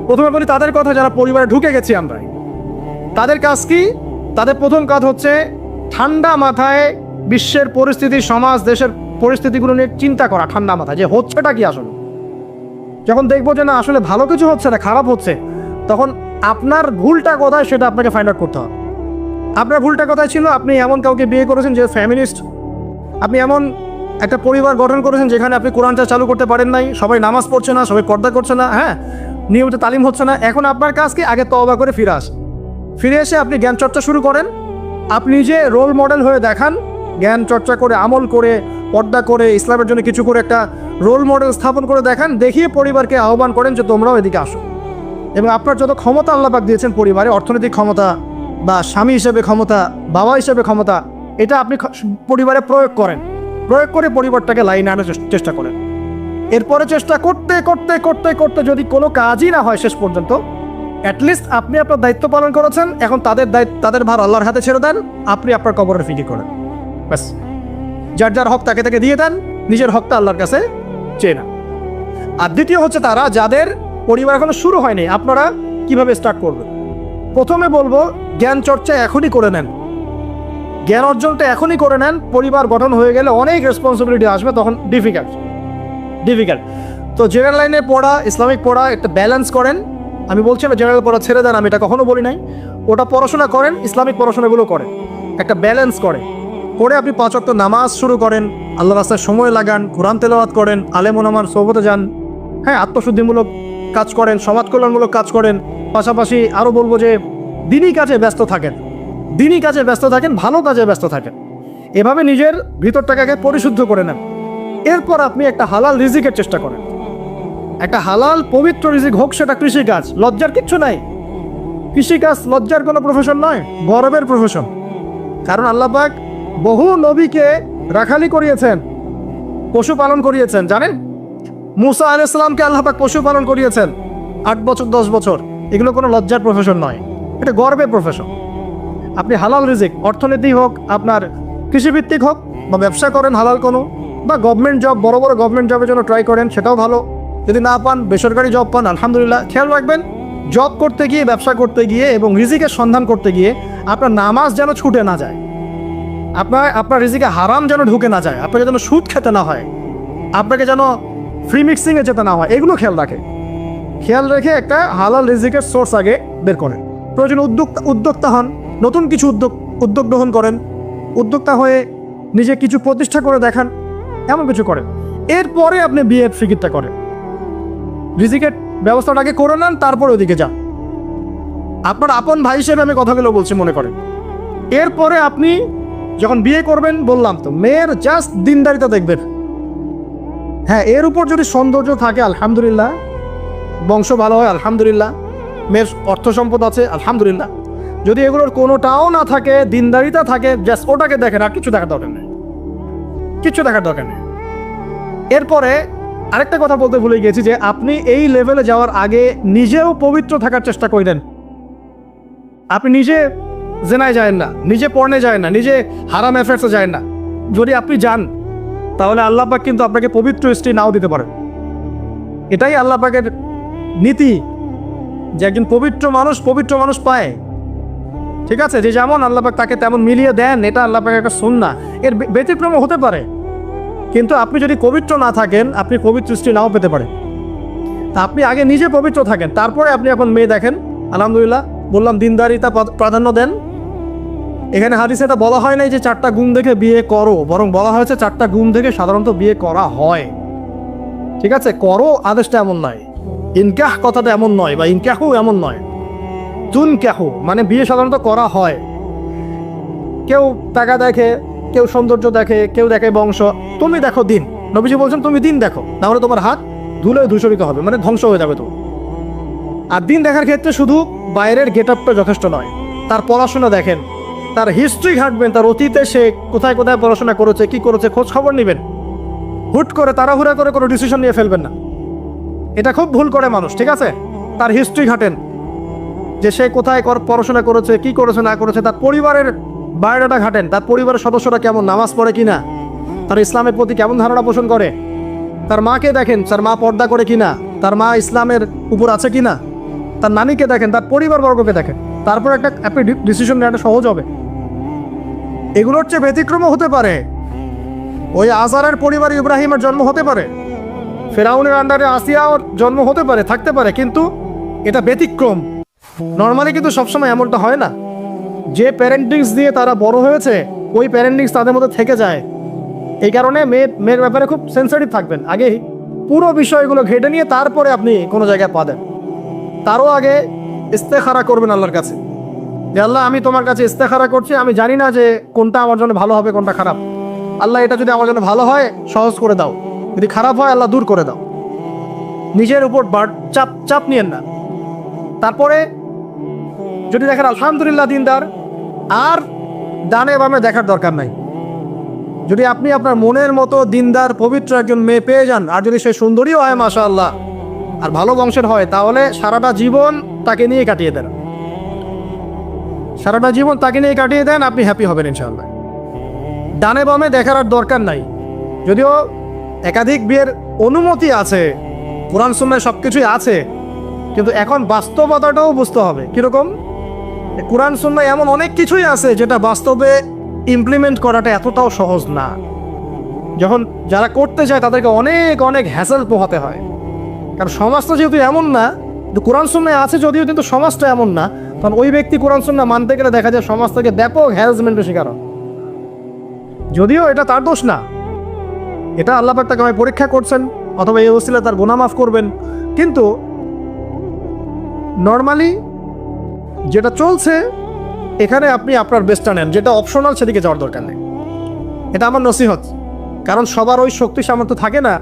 প্রথমে বলি তাদের কথা যারা পরিবারে ঢুকে গেছি আমরা, তাদের কাজ কি? তাদের প্রথম কাজ হচ্ছে ঠান্ডা মাথায় বিশ্বের পরিস্থিতি, সমাজ দেশের পরিস্থিতিগুলো নিয়ে চিন্তা করা, ঠান্ডা মাথায় যে হচ্ছেটা কি আসলে। যখন দেখবো যে না আসলে ভালো কিছু হচ্ছে না, খারাপ হচ্ছে, তখন আপনার ভুলটা কোথায় সেটা আপনাকে ফাইন্ড আউট করতে হবে। আপনার ভুলটা কোথায় ছিল? আপনি এমন কাউকে বিয়ে করেছেন যে ফ্যামিলিস্ট, আপনি এমন একটা পরিবার গঠন করেছেন যেখানে আপনি কোরআনটা চালু করতে পারেন নাই, সবাই নামাজ পড়ছে না, সবাই পর্দা করছে না, হ্যাঁ, নিয়মিত তালিম হচ্ছে না। এখন আপনার কাজ কি? আগে তওবা করে ফিরে এসে আপনি জ্ঞান চর্চা শুরু করেন। আপনি নিজে রোল মডেল হয়ে দেখান, জ্ঞান চর্চা করে, আমল করে, পর্দা করে, ইসলামের জন্য কিছু করে একটা রোল মডেল স্থাপন করে দেখান, দেখিয়ে পরিবারকে আহ্বান করেন যে তোমরাও এদিকে আসো। এবং আপনার যত ক্ষমতা আল্লাহ পাক দিয়েছেন পরিবারে, অর্থনৈতিক ক্ষমতা বা স্বামী হিসেবে ক্ষমতা, বাবা হিসেবে ক্ষমতা, এটা আপনি পরিবারে প্রয়োগ করে পরিবারটাকে লাইনে আনার চেষ্টা করেন। এরপরে চেষ্টা করতে করতে করতে করতে যদি কোনো কাজই না হয় শেষ পর্যন্ত, অ্যাটলিস্ট আপনি আপনার দায়িত্ব পালন করেছেন। এখন তাদের ভার আল্লাহর হাতে ছেড়ে দেন, আপনি আপনার কবরের ফিকির করেন, ব্যাস। যার যার হক তাকে তাকে দিয়ে দেন, নিজের হকটা আল্লাহর কাছে চেয়ে না। আর দ্বিতীয় হচ্ছে তারা যাদের পরিবার এখনো শুরু হয়নি, আপনারা কিভাবে স্টার্ট করবেন। প্রথমে বলবো জ্ঞান চর্চা এখনই করে নেন, জ্ঞান অর্জনটা এখনই করে নেন। পরিবার গঠন হয়ে গেলে অনেক রেসপন্সিবিলিটি আসবে, তখন ডিফিকাল্ট। তো জেনারেল লাইনে পড়া, ইসলামিক পড়া, একটা ব্যালেন্স করেন। আমি বলছি না জেনারেল পড়া ছেড়ে দেন, আমি এটা কখনো বলি নাই। ওটা পড়াশোনা করেন, ইসলামিক পড়াশোনাগুলো করেন, একটা ব্যালেন্স করে আপনি 5 ওয়াক্ত নামাজ শুরু করেন, আল্লাহর রাস্তায় সময় লাগান, কোরআন তেলাওয়াত করেন, আলেম ওলামার সোহবতে যান, হ্যাঁ, আত্মশুদ্ধিমূলক কাজ করেন, সমাজ কল্যাণমূলক কাজ করেন, পাশাপাশি আরও বলবো যে দিনই কাজে ব্যস্ত থাকেন, দিনই কাজে ব্যস্ত থাকেন, ভালো কাজে ব্যস্ত থাকেন। এভাবে নিজের ভিতরটাকে পরিশুদ্ধ করে নেন। এরপর আপনি একটা হালাল রিজিকের চেষ্টা করেন, একটা হালাল পবিত্র রিজিক হোক, সেটা কৃষিকাজ। লজ্জার কিচ্ছু নাই, কৃষিকাজ লজ্জার কোনো প্রফেশন নয়, গর্বের প্রফেশন। কারণ আল্লাহ পাক বহু নবীকে রাখালি করিয়েছেন, পশুপালন করিয়েছেন। জানেন, মুসা আলাইহিস সালামকে আল্লাহ পাক পশুপালন করিয়েছেন 8 বছর 10 বছর। এগুলো কোনো লজ্জার প্রফেশন নয়, এটা গর্বের প্রফেশন। আপনি হালাল রিজিক, অর্থনীতি হোক, আপনার কৃষিভিত্তিক হোক, বা ব্যবসা করেন হালাল কোনো, বা গভর্নমেন্ট জব, বড় বড় গভর্নমেন্ট জবের জন্য ট্রাই করেন, সেটাও ভালো। যদি না পান, বেসরকারি জব পান, আলহামদুলিল্লাহ। খেয়াল রাখবেন, জব করতে গিয়ে, ব্যবসা করতে গিয়ে এবং রিজিকের সন্ধান করতে গিয়ে আপনার নামাজ যেন ছুটে না যায়, আপনার রিজিকে হারাম যেন ঢুকে না যায়, আপনাকে যেন সুদ খেতে না হয়, আপনাকে যেন ফ্রি মিক্সিংয়ে যেতে না হয়। এগুলো খেয়াল রেখে একটা হালাল রিজিকের সোর্স আগে বের করেন। প্রয়োজন উদ্যোক্তা হন, নতুন কিছু উদ্যোগ গ্রহণ করেন, উদ্যোক্তা হয়ে নিজে কিছু প্রতিষ্ঠা করে দেখান, এমন কিছু করেন। এরপরে আপনি বিয়ের ফিকিরটা করেন, রিজিকের ব্যবস্থাটা আগে করে নেন, তারপরে ওদিকে যান। আপনার আপন ভাই হিসেবে আমি কথাগুলো বলছি, মনে করেন। এরপরে আপনি যখন বিয়ে করবেন, বললাম তো, মেয়ের জাস্ট দিনদারিতা দেখবেন। হ্যাঁ, এর উপর যদি সৌন্দর্য থাকে আলহামদুলিল্লাহ, বংশ ভালো হয় আলহামদুলিল্লাহ, মেয়ের অর্থ সম্পদ আছে আলহামদুলিল্লাহ। যদি এগুলোর কোনোটাও না থাকে, দিনদারিতা থাকে, জাস্ট ওটাকে দেখেন, আর কিছু দেখার দরকার নেই, কিচ্ছু দেখার দরকার নেই। এরপরে আরেকটা কথা বলতে ভুলে গিয়েছি, যে আপনি এই লেভেলে যাওয়ার আগে নিজেও পবিত্র থাকার চেষ্টা করেন। আপনি নিজে জেনায় যায় না, নিজে পর্নে যায় না, নিজে হারাম অ্যাফেয়ার্সে যায় না। যদি আপনি যান, তাহলে আল্লাহ পাক কিন্তু আপনাকে পবিত্র স্ত্রী নাও দিতে পারেন। এটাই আল্লাহ পাকের নীতি, যে একজন পবিত্র মানুষ পায়। ঠিক আছে, যে যেমন আল্লাহ পাক তাকে তেমন মিলিয়ে দেন, এটা আল্লাহ পাকের একটা সুন্নাহ। এর ব্যতিক্রম হতে পারে, কিন্তু আপনি যদি পবিত্র না থাকেন, আপনি পবিত্র স্ত্রী নাও পেতে পারেন। তা আপনি আগে নিজে পবিত্র থাকেন, তারপরে আপনি এখন মেয়ে দেখেন। আলহামদুলিল্লাহ, বললাম দিনদারিতা প্রাধান্য দেন। এখানে হাদিসে এটা বলা হয় নাই যে 4টা গুণ দেখে বিয়ে করো, বরং বলা হয়েছে 4টা গুণ দেখে সাধারণত বিয়ে করা হয়। ঠিক আছে, করো আদেশটা এমন নয়, ইনকাহ কথাটা এমন নয়, বা ইনকাহু এমন নয়। তুনকাহু মানে বিয়ে সাধারণত করা হয়। কেউ টাকা দেখে, কেউ সৌন্দর্য দেখে, কেউ দেখে বংশ। তুমি দেখো দিন, নবীজি বলছেন তুমি দিন দেখো, না হলে তোমার হাত ধুলোয় ধূসরিত হবে, মানে ধ্বংস হয়ে যাবে তুমি। আর দিন দেখার ক্ষেত্রে শুধু বাইরের গেট আপটা যথেষ্ট নয়, তার পড়াশোনা দেখেন, তার হিস্ট্রি ঘাটবেন, তার অতীতে সে কোথায় কোথায় পড়াশোনা করেছে, কি করেছে, খোঁজ খবর নেবেন। হুট করে তাড়াহুড়া করে কোনো ডিসিশন নিয়ে ফেলবেন না, এটা খুব ভুল করে মানুষ। ঠিক আছে, তার হিস্ট্রি ঘাটেন, যে সে কোথায় পড়াশোনা করেছে, কি করেছে না করেছে, তার পরিবারের বায়োডাটা ঘাটেন, তার পরিবারের সদস্যরা কেমন, নামাজ পড়ে কিনা, তার ইসলামের প্রতি কেমন ধারণা পোষণ করে। তার মাকে দেখেন, তার মা পর্দা করে কিনা, তার মা ইসলামের উপর আছে কিনা। তার নানিকে দেখেন, তার পরিবারবর্গকে দেখেন, তারপর আপনি ডিসিশন নেওয়াটা সহজ হবে। এগুলোর চেয়ে ব্যতিক্রমও হতে পারে। ওই আজারের পরিবারে ইব্রাহিমের জন্ম হতে পারে, ফেরাউনের আন্ডারে আসিয়ার জন্ম হতে পারে, থাকতে পারে, কিন্তু এটা ব্যতিক্রম। নর্মালি কিন্তু সবসময় এমনটা হয় না। যে প্যারেন্টিংস দিয়ে তারা বড় হয়েছে, ওই প্যারেন্টিংস তাদের মধ্যে থেকে যায়। এই কারণে মেয়ের ব্যাপারে খুব সেন্সিটিভ থাকবেন। আগে পুরো বিষয়গুলো ঘেটে নিয়ে তারপরে আপনি কোনো জায়গায় পা দেন। তারও আগে ইস্তেখারা করবেন আল্লাহর কাছে, যে আল্লাহ আমি তোমার কাছে ইস্তেখারা করছি, আমি জানি না যে কোনটা আমার জন্য ভালো হবে, কোনটা খারাপ। আল্লাহ এটা যদি আমার জন্য ভালো হয় সহজ করে দাও, যদি খারাপ হয় আল্লাহ দূর করে দাও। নিজের উপর চাপ নিয়েন না। তারপরে যদি দেখেন আলহামদুলিল্লাহ দিনদার, আর ডানে বামে দেখার দরকার নাই। যদি আপনি আপনার মনের মতো দিনদার পবিত্র একজন মেয়ে পেয়ে যান, আর যদি সে সুন্দরীও হয় মাশাআল্লাহ, আর ভালো বংশের হয়, তাহলে সারাটা জীবন তাকে নিয়ে কাটিয়ে দেন, সারাটা জীবন তাকে নিয়ে কাটিয়ে দেন, আপনি হ্যাপি হবেন ইনশাআল্লাহ। ডানে বামে দেখার আর দরকার নাই। যদিও একাধিক বিয়ের অনুমতি আছে, কোরআন সুন্নাহয় সব কিছুই আছে, কিন্তু এখন বাস্তবতাটাও বুঝতে হবে। কীরকম? কোরআন সুন্নাহয় এমন অনেক কিছুই আছে যেটা বাস্তবে ইমপ্লিমেন্ট করাটা এতটাও সহজ না। যখন যারা করতে চায় তাদেরকে অনেক অনেক হ্যাসেল পোহাতে হয়, কারণ সমাজটা যেহেতু এমন না। কোরআন সুন্নাহয় আছে যদিও, কিন্তু সমাজটা এমন না। তখন ওই ব্যক্তি কোরআন সুন্নাহ মানতে গেলে দেখা যায় সমাজ থেকে ব্যাপক হ্যারাসমেন্টের শিকার হয়। যদিও এটা তার দোষ না, এটা আল্লাহ পাক তাকে পরীক্ষা করছেন, অথবা এই ওসিলা তার গুনাহ মাফ করবেন। কিন্তু নর্মালি যেটা চলছে এখানে আপনি আপনার বেস্টটা নেন, যেটা অপশনাল সেদিকে যাওয়ার দরকার নেই। এটা আমার নসিহত, কারণ সবার ওই শক্তি সামর্থ্য থাকে না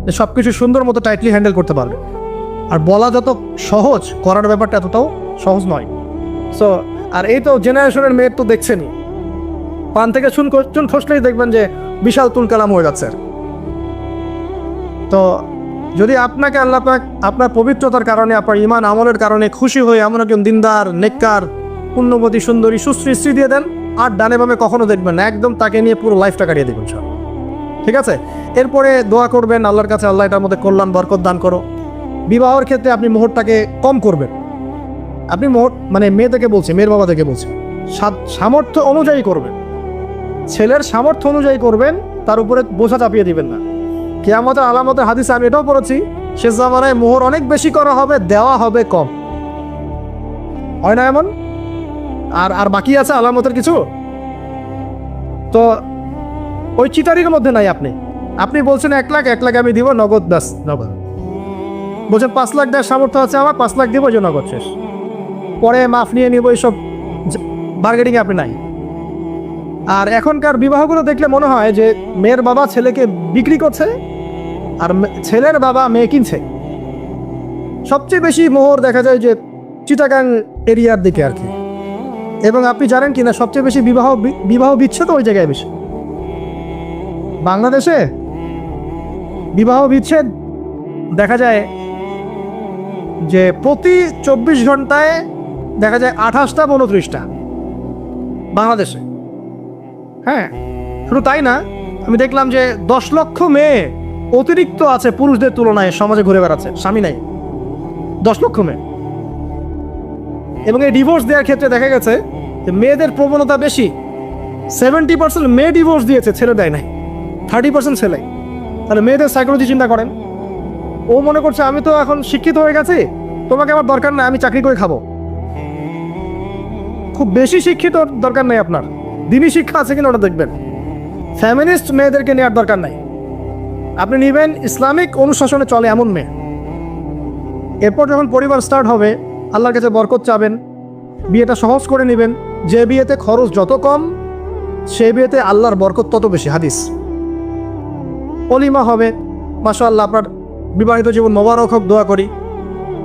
যে সব কিছু সুন্দর মতো টাইটলি হ্যান্ডেল করতে পারবে। আর বলা যত সহজ, করার ব্যাপারটা এতটাও সহজ নয়। সো আর এই তো জেনারেশনের মেয়ের তো দেখছেনই, পান থেকে চুন খসলেই দেখবেন যে বিশাল তুলকালাম হয়ে যাচ্ছে। তো যদি আপনাকে আল্লাহ পাক আপনার পবিত্রতার কারণে, আপনার ইমান আমলের কারণে খুশি হয়ে এমন একজন দিনদার, নেককার, পুণ্যবতী, সুন্দরী, সুশ্রী স্ত্রী দিয়ে দেন, আর ডানে বামে কখনো দেখবেন না, একদম তাকে নিয়ে পুরো লাইফটা কাটিয়ে দেবেন সব। ঠিক আছে? এরপরে দোয়া করবেন আল্লাহর কাছে, আল্লাহ এটার মধ্যে কল্যাণ বরকত দান করো। বিবাহের ক্ষেত্রে আপনি মোহরটাকে কম করবেন। আপনি মোহর মানে মেয়েদেরকে বলছি, মেয়ের বাবা থেকে বলছি, সামর্থ্য অনুযায়ী করবেন, ছেলের সামর্থ্য অনুযায়ী করবেন, তার উপরে বোঝা চাপিয়ে দিবেন না। কিয়ামতের আলামতের হাদিসে আমি এটাও পড়েছি, শেষ জামানায় মোহর অনেক বেশি করা হবে, দেওয়া হবে কম। হয় না এমন? আর বাকি আছে আলামতের কিছু। তো ওই চিটারির মধ্যে নাই। আপনি বলছেন 1 লাখ আমি দিব নগদ, ব্যাস নগদ। বলছেন 5 লাখ দেওয়ার সামর্থ্য আছে আমার, 5 লাখ দিব, যে নগদ শেষ, পরে মাফ নিয়ে নিব, এইসব বার্গেনিংয়ে আপনি নাই। আর এখনকার বিবাহগুলো দেখলে মনে হয় যে মেয়ের বাবা ছেলেকে বিক্রি করছে আর ছেলের বাবা মেয়ে কিনছে। সবচেয়ে বেশি মোহর দেখা যায় যে চিটাগাং এরিয়ার দিকে আর কি। এবং আপনি জানেন কি না, সবচেয়ে বেশি বিবাহ বিচ্ছেদ ওই জায়গায় বেশি। বাংলাদেশে বিবাহ বিচ্ছেদ দেখা যায় যে প্রতি 24 ঘন্টায় দেখা যায় 28টা 29টা বাংলাদেশে। হ্যাঁ, শুধু তাই না, আমি দেখলাম যে 10 লক্ষ মেয়ে অতিরিক্ত আছে পুরুষদের তুলনায় সমাজে ঘুরে বেড়াচ্ছে, স্বামী নাই। 10 লক্ষ মেয়ে। এবং এই ডিভোর্স দেওয়ার ক্ষেত্রে দেখা গেছে যে মেয়েদের প্রবণতা বেশি। 70% মেয়ে ডিভোর্স দিয়েছে, ছেলে দেয় নাই, 30% ছেলে। তাহলে মেয়েদের সাইকোলজি চিন্তা করেন। ও মনে করছে আমি তো এখন শিক্ষিত হয়ে গেছি, তোমাকে আমার দরকার নাই, আমি চাকরি করে খাবো। খুব বেশি শিক্ষিত দরকার নাই আপনার, দিনী শিক্ষা আছে কিনা ওটা দেখবেন। ফ্যামিনিস্ট মেয়েদেরকে নেওয়ার দরকার নাই, আপনি নেবেন ইসলামিক অনুশাসনে চলে এমন মেয়ে। এরপর যখন পরিবার স্টার্ট হবে, আল্লাহর কাছে বরকত চাবেন, বিয়েটা সহজ করে নেবেন। যে বিয়েতে খরচ যত কম, সে বিয়েতে আল্লাহর বরকত তত বেশি। হাদিস। অলিমা হবে, মাশাআল্লাহ, আপনার বিবাহিত জীবন মোবারক হোক, দোয়া করি।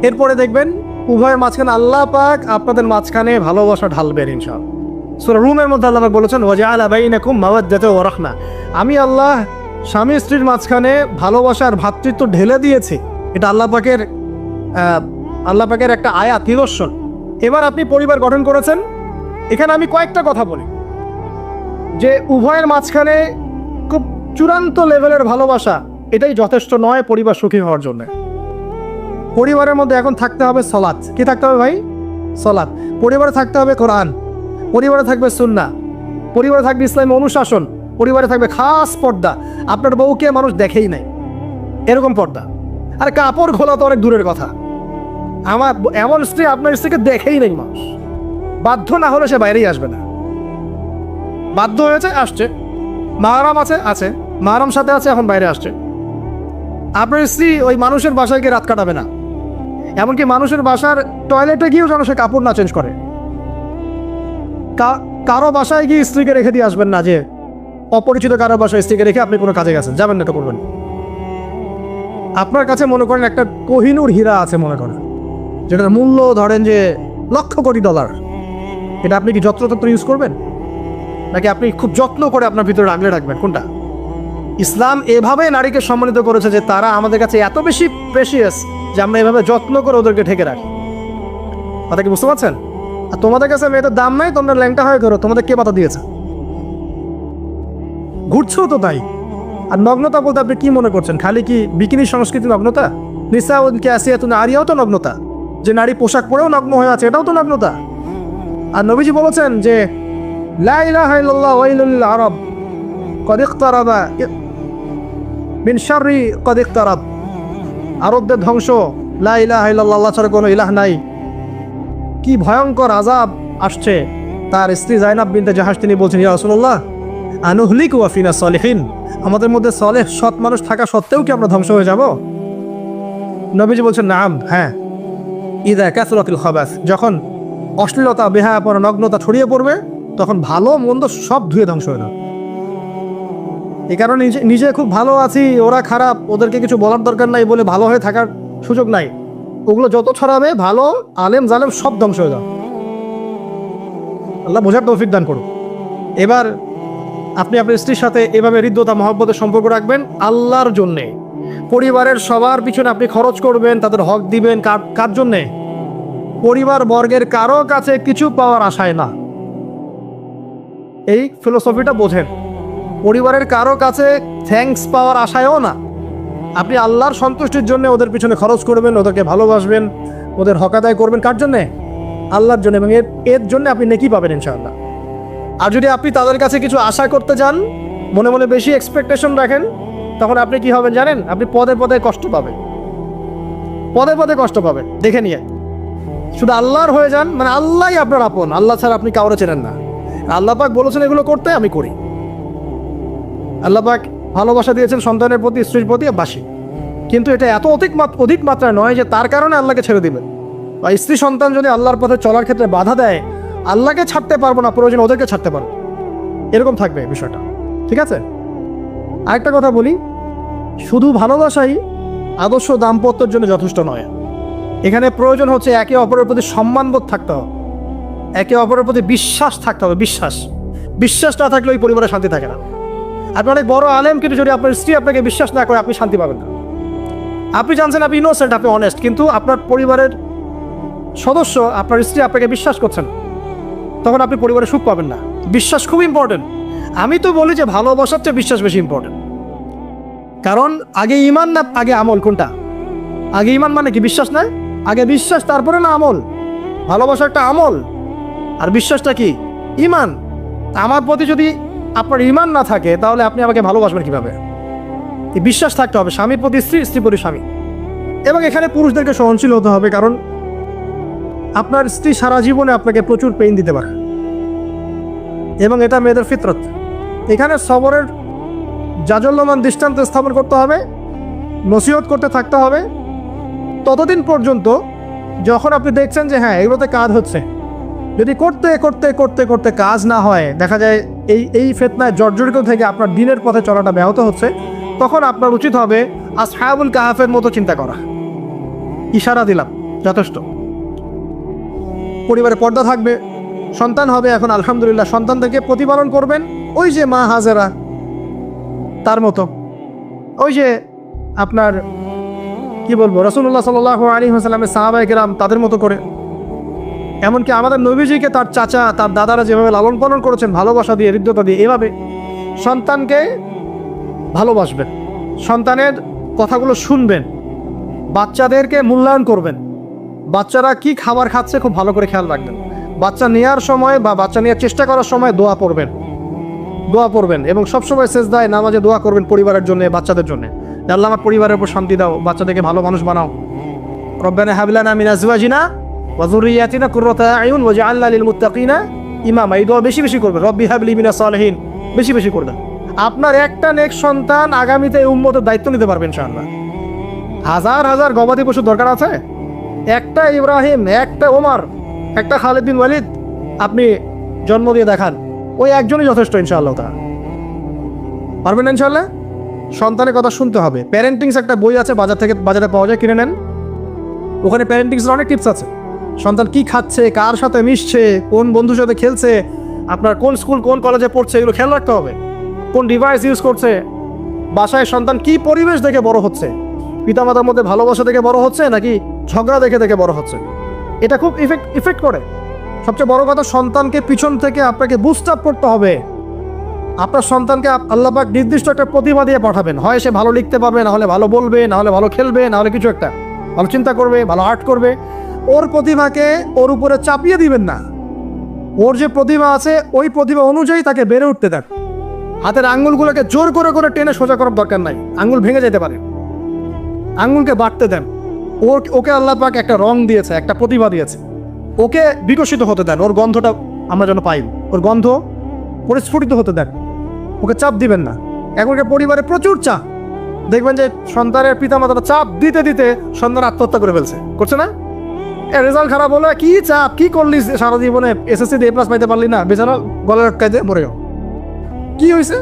এরপরে দেখবেন উভয়ের মাঝখানে আল্লাহ পাক আপনাদের মাঝখানে ভালোবাসা ঢালবেন ইনশাআল্লাহ। সূরা রুমের মধ্যে আল্লাহ পাক বলেছেন, ওয়াজআলা বাইনাকুম মাওয়াদ্দাতাও ওয়া রাহমা, আমি আল্লাহ স্বামী স্ত্রীর মাঝখানে ভালোবাসার ভ্রাতৃত্ব ঢেলে দিয়েছি। এটা আল্লাহ পাকের একটা আয়াত, নিদর্শন। এবার আপনি পরিবার গঠন করেছেন, এখানে আমি কয়েকটা কথা বলি যে উভয়ের মাঝখানে খুব চূড়ান্ত লেভেলের ভালোবাসা, এটাই যথেষ্ট নয় পরিবার সুখী হওয়ার জন্য। পরিবারের মধ্যে এখন থাকতে হবে সলাৎ। কি থাকতে হবে ভাই? সলাৎ। পরিবারে থাকতে হবে কোরআন, পরিবারে থাকবে সুন্নাহ, পরিবারে থাকবে ইসলামী অনুশাসন, পরিবারে থাকবে খাস পর্দা। আপনার বউকে মানুষ দেখেই নাই, এরকম পর্দা। আর কাপড় খোলা তো অনেক দূরের কথা। আমার এমন স্ত্রী আপনার স্ত্রীকে দেখেই নেই মানুষ, বাধ্য না হলে সে বাইরেই আসবে না। বাধ্য হয়েছে, আসছে, মাহারাম আছে, মাহারাম সাথে আছে, এখন বাইরে আসছে। আপনার স্ত্রী ওই মানুষের বাসায় গিয়ে রাত কাটাবে না, এমনকি মানুষের বাসার টয়লেটে গিয়েও যেন সে কাপড় না চেঞ্জ করে। কারো বাসায় গিয়ে স্ত্রীকে রেখে দিয়ে আসবেন না, যে অপরিচিত কারো বাসায় স্ত্রীকে রেখে আপনি কোনো কাজে গেছেন, যাবেন না, এটা করবেন। আপনার কাছে মনে করেন একটা কোহিনূর হীরা আছে, মনে করেন যেটার মূল্য ধরেন যে লক্ষ কোটি ডলার, এটা আপনি কি যত্রতত্র ইউজ করবেন, নাকি আপনি খুব যত্ন করে আপনার ভিতরে আগলে রাখবেন? কোনটা? ইসলাম এভাবে নারীকে সম্মানিত করেছে যে তারা আমাদের কাছে এত বেশি প্রেশিয়াস যে আমরা এভাবে যত্ন করে ওদেরকে ঢেকে রাখি। কথা কি বুঝতে পারছেন? আর তোমাদের কাছে মেয়েদের দাম নাই, তোমরা ল্যাংটা হয়ে করো, তোমাদের কে পাতা দিয়েছে? ঘুরছেও তো তাই। আর নগ্নতা বলতে আপনি কি মনে করছেন? খালি কি বিকিনি সংস্কৃতি নগ্নতা? নিসাউনকে আসিয়াতুন আরিয়াও তো নগ্নতা, যে নারী পোশাক পরেও নগ্ন হয়ে আছে, এটাও তো নগ্নতা। আর নবীজি বলেছেন যে লা ইলাহা ইল্লাল্লাহ ওয়াইলুল লিল আরব কদ ইকতারাবা মিন শাররি কদ ইকতারাব, আরবদের ধ্বংস, লা ইলাহা ইল্লাল্লাহ, আল্লাহ ছাড়া কোনো ইলাহ নাই, কি ভয়ঙ্কর আযাব আসছে। তার স্ত্রী জাইনাব বিনতে জাহাশ তিনি বলছেন, ইয়া রাসূলুল্লাহ আনুহলিকু ওয়া ফিনা সালিহিন, আমাদের মধ্যে সালেহ সৎ মানুষ থাকা সত্ত্বেও কি আমরা ধ্বংস হয়ে যাব? নবীজি বলছেন নাম, হ্যাঁ, ইদা কাসরাতুল খাবাস, যখন অশ্লীলতা, বেহায়াপনা, নগ্নতা ছড়িয়ে পড়বে তখন ভালো মন্দ সব ধুয়ে ধ্বংস হয়ে যাবে। এই কারণে নিজে খুব ভালো আছি, ওরা খারাপ, ওদেরকে কিছু বলার দরকার নাই বলে ভালো হয়ে থাকার সুযোগ নাই। ওগুলো যত ছড়াবে ভালো আলেম জালেম সব ধ্বংস হয়ে যাবে। আল্লাহ বোঝার তৌফিক দান করুন। এবার আপনি আপনার স্ত্রীর সাথে এভাবে হৃদ্যতা মহব্বতের সম্পর্ক রাখবেন আল্লাহর জন্যে। পরিবারের সবার পিছনে আপনি খরচ করবেন, তাদের হক দিবেন। কার জন্যে? পরিবার বর্গের কারো কাছে কিছু পাওয়ার আশায় না। এই ফিলোসফিটা বোঝেন। পরিবারের কারো কাছে থ্যাঙ্কস পাওয়ার আশায়ও না। আপনি আল্লাহর সন্তুষ্টির জন্য ওদের পিছনে খরচ করবেন, ওদেরকে ভালোবাসবেন, ওদের হক আদায় করবেন। কার জন্যে? আল্লাহর জন্য। এবং এর জন্য আপনি নেকি পাবেন ইনশাআল্লাহ। আর যদি আপনি তাদের কাছে কিছু আশা করতে যান, মনে মনে বেশি এক্সপেকটেশন রাখেন, তখন আপনি কি হবেন জানেন? আপনি পদে পদে কষ্ট পাবেন, পদে পদে কষ্ট পাবেন। দেখে নিয়ে শুধু আল্লাহর হয়ে যান, মানে আল্লাহই আপনার আপন, আল্লাহ ছাড়া আপনি কাউরে চেনেন না। আল্লাহ পাক বলেছেন এগুলো করতে, আমি করি। আল্লাহ পাক ভালোবাসা দিয়েছেন সন্তানের প্রতি, স্ত্রীর প্রতি, বাসি। কিন্তু এটা এত অধিক মাত্রায় নয় যে তার কারণে আল্লাহকে ছেড়ে দিবেন। বা স্ত্রী সন্তান যদি আল্লাহর পথে চলার ক্ষেত্রে বাধা দেয়, আল্লাহকে ছাড়তে পারবো না, প্রয়োজন ওদেরকে ছাড়তে পারবো, এরকম থাকবে বিষয়টা। ঠিক আছে? আরেকটা কথা বলি, শুধু ভালোবাসাই আদর্শ দাম্পত্যের জন্য যথেষ্ট নয়। এখানে প্রয়োজন হচ্ছে একে অপরের প্রতি সম্মানবোধ থাকতে হবে, একে অপরের প্রতি বিশ্বাস থাকতে হবে। বিশ্বাস না থাকলে ওই পরিবারে শান্তি থাকে না। আপনি অনেক বড় আলেম, কিন্তু যদি আপনার স্ত্রী আপনাকে বিশ্বাস না করে, আপনি শান্তি পাবেন না। আপনি জানছেন আপনি ইনোসেন্ট, আপনি অনেস্ট, কিন্তু আপনার পরিবারের সদস্য, আপনার স্ত্রী আপনাকে বিশ্বাস করছেন, তখন আপনি পরিবারে সুখ পাবেন না। বিশ্বাস খুব ইম্পর্টেন্ট। আমি তো বলি যে ভালোবাসার চেয়ে বিশ্বাস বেশি ইম্পর্টেন্ট। কারণ আগে ইমান না আগে আমল? কোনটা আগে? ইমান মানে কি? বিশ্বাস নয়? আগে বিশ্বাস, তারপরে না আমল? ভালোবাসা একটা আমল, আর বিশ্বাসটা কি? ইমান। আমার প্রতি যদি আপনার ইমান না থাকে, তাহলে আপনি আমাকে ভালোবাসবেন কিভাবে? এই বিশ্বাস থাকতে হবে, স্বামীর প্রতি স্ত্রী, স্ত্রী প্রতি স্বামী। এবং এখানে পুরুষদেরকে সহনশীল হতে হবে, কারণ আপনার স্ত্রী সারা জীবনে আপনাকে প্রচুর পেইন দিতে পারে, এবং এটা মেয়েদের ফিতরত। এখানে সবরের জাজল্যমান দৃষ্টান্ত স্থাপন করতে হবে, নসিহত করতে থাকতে হবে ততদিন পর্যন্ত যখন আপনি দেখছেন যে হ্যাঁ এগুলোতে কাজ হচ্ছে। যদি করতে করতে করতে করতে কাজ না হয়, দেখা যায় এই ফিতনায় জর্জরিত থেকে আপনার দিনের পথে চলাটা ব্যাহত হচ্ছে, তখন আপনার উচিত হবে আসহাবুল কাহাফের মতো চিন্তা করা। ইশারা দিলাম, যথেষ্ট। পরিবারে পর্দা থাকবে, সন্তান হবে। এখন আলহামদুলিল্লাহ সন্তান থেকে প্রতিপালন করবেন ওই যে মা হাজেরা তার মতো, ওই যে আপনার কি বলবো, রাসূলুল্লাহ সাল্লাল্লাহু আলাইহি ওয়াসাল্লামের সাহাবায়ে কেরাম তাদের মতো করে। এমনকি আমাদের নবীজিকে তার চাচা, তার দাদারা যেভাবে লালন পালন করেছেন ভালোবাসা দিয়ে, হৃদ্যতা দিয়ে, এভাবে সন্তানকে ভালোবাসবেন, সন্তানের কথাগুলো শুনবেন, বাচ্চাদেরকে মূল্যায়ন করবেন। বাচ্চারা কি খাবার খাচ্ছে খুব ভালো করে খেয়াল রাখবেন। বাচ্চা নেওয়ার সময় বা বাচ্চা নেওয়ার চেষ্টা করার সময় দোয়া পড়বেন এবং সবসময় সেজদায় নামাজে দোয়া করবেন পরিবারের জন্য, বাচ্চাদের জন্য। আল্লাহ আমার পরিবারের উপর শান্তি দাও, বাচ্চাদেরকে ভালো মানুষ বানাও। রব্বানা হাব লানা মিন আজওয়াজিনা ওয়া যুররিয়াতিনা কুররাতা আয়ুন ওয়াজআলনা লিল মুত্তাকিনা ইমামা। এই দোয়া বেশি বেশি করবেন। রব্বি হাবলি মিনাস সালিহিন বেশি বেশি করবেন। আপনার একটা নেক সন্তান আগামীতে এই উম্মতের দায়িত্ব নিতে পারবেন ইনশাআল্লাহ। হাজার হাজার গবাদি পশুর দরকার আছে? একটা ইব্রাহিম, একটা ওমর, একটা খালিদ বিন ওয়ালিদ আপনি জন্ম দিয়ে দেখান, ওই একজনই যথেষ্ট ইনশাআল্লাহ। তা পারবেন না ইনশাআল্লাহ। সন্তানের কথা শুনতে হবে। প্যারেন্টিংস একটা বই আছে, বাজারে পাওয়া যায়, কিনে নেন। ওখানে প্যারেন্টিংসের অনেক টিপস আছে। সন্তান কি খাচ্ছে, কার সাথে মিশছে, কোন বন্ধুর সাথে খেলছে, আপনার কোন স্কুল কোন কলেজে পড়ছে, এগুলো খেয়াল রাখতে হবে। কোন ডিভাইস ইউজ করছে, বাসায় সন্তান কি পরিবেশ দেখে বড় হচ্ছে, পিতামাতার মধ্যে ভালোবাসা দেখে বড় হচ্ছে নাকি ঝগড়া দেখে বড় হচ্ছে, এটা খুব ইফেক্ট করে। সবচেয়ে বড় কথা, সন্তানকে পিছন থেকে আপনাকে বুস্ট আপ করতে হবে। আপনার সন্তানকে আল্লাহ পাক নির্দিষ্ট একটা প্রতিভা দিয়ে পাঠাবেন। হয় সে ভালো লিখতে পারবে, না হলে ভালো বলবে, না হলে ভালো খেলবে, না হলে কিছু একটা ভালো চিন্তা করবে, ভালো আর্ট করবে। ওর প্রতিভাকে ওর উপরে চাপিয়ে দিবেন না। ওর যে প্রতিভা আছে ওই প্রতিভা অনুযায়ী তাকে বেড়ে উঠতে দেন। হাতের আঙ্গুলগুলোকে জোর করে করে টেনে সোজা করার দরকার নাই, আঙ্গুল ভেঙে যেতে পারে। আঙ্গুলকে বাড়তে দেন। ওকে আল্লাহ পাক একটা রং দিয়েছে, একটা প্রতিভা দিয়েছে, ওকে বিকশিত হতে দেন। ওর গন্ধটা আমরা যেন পাই, ওর গন্ধ পরিস্ফুটিত হতে দেন। ওকে চাপ দিবেন না। এখনকার পরিবারে প্রচুর চাপ, দেখবেন যে সন্তানের পিতামাতারা চাপ দিতে দিতে সন্তান আত্মহত্যা করে ফেলছে, করছে না? রেজাল্ট খারাপ হলে কি চাপ, কি করলি সারা জীবনে, এসএসসিতে A+ পাইতে পারলি না, বেচারা গলার আটকাইতে মরে গেল। কি হয়েছে?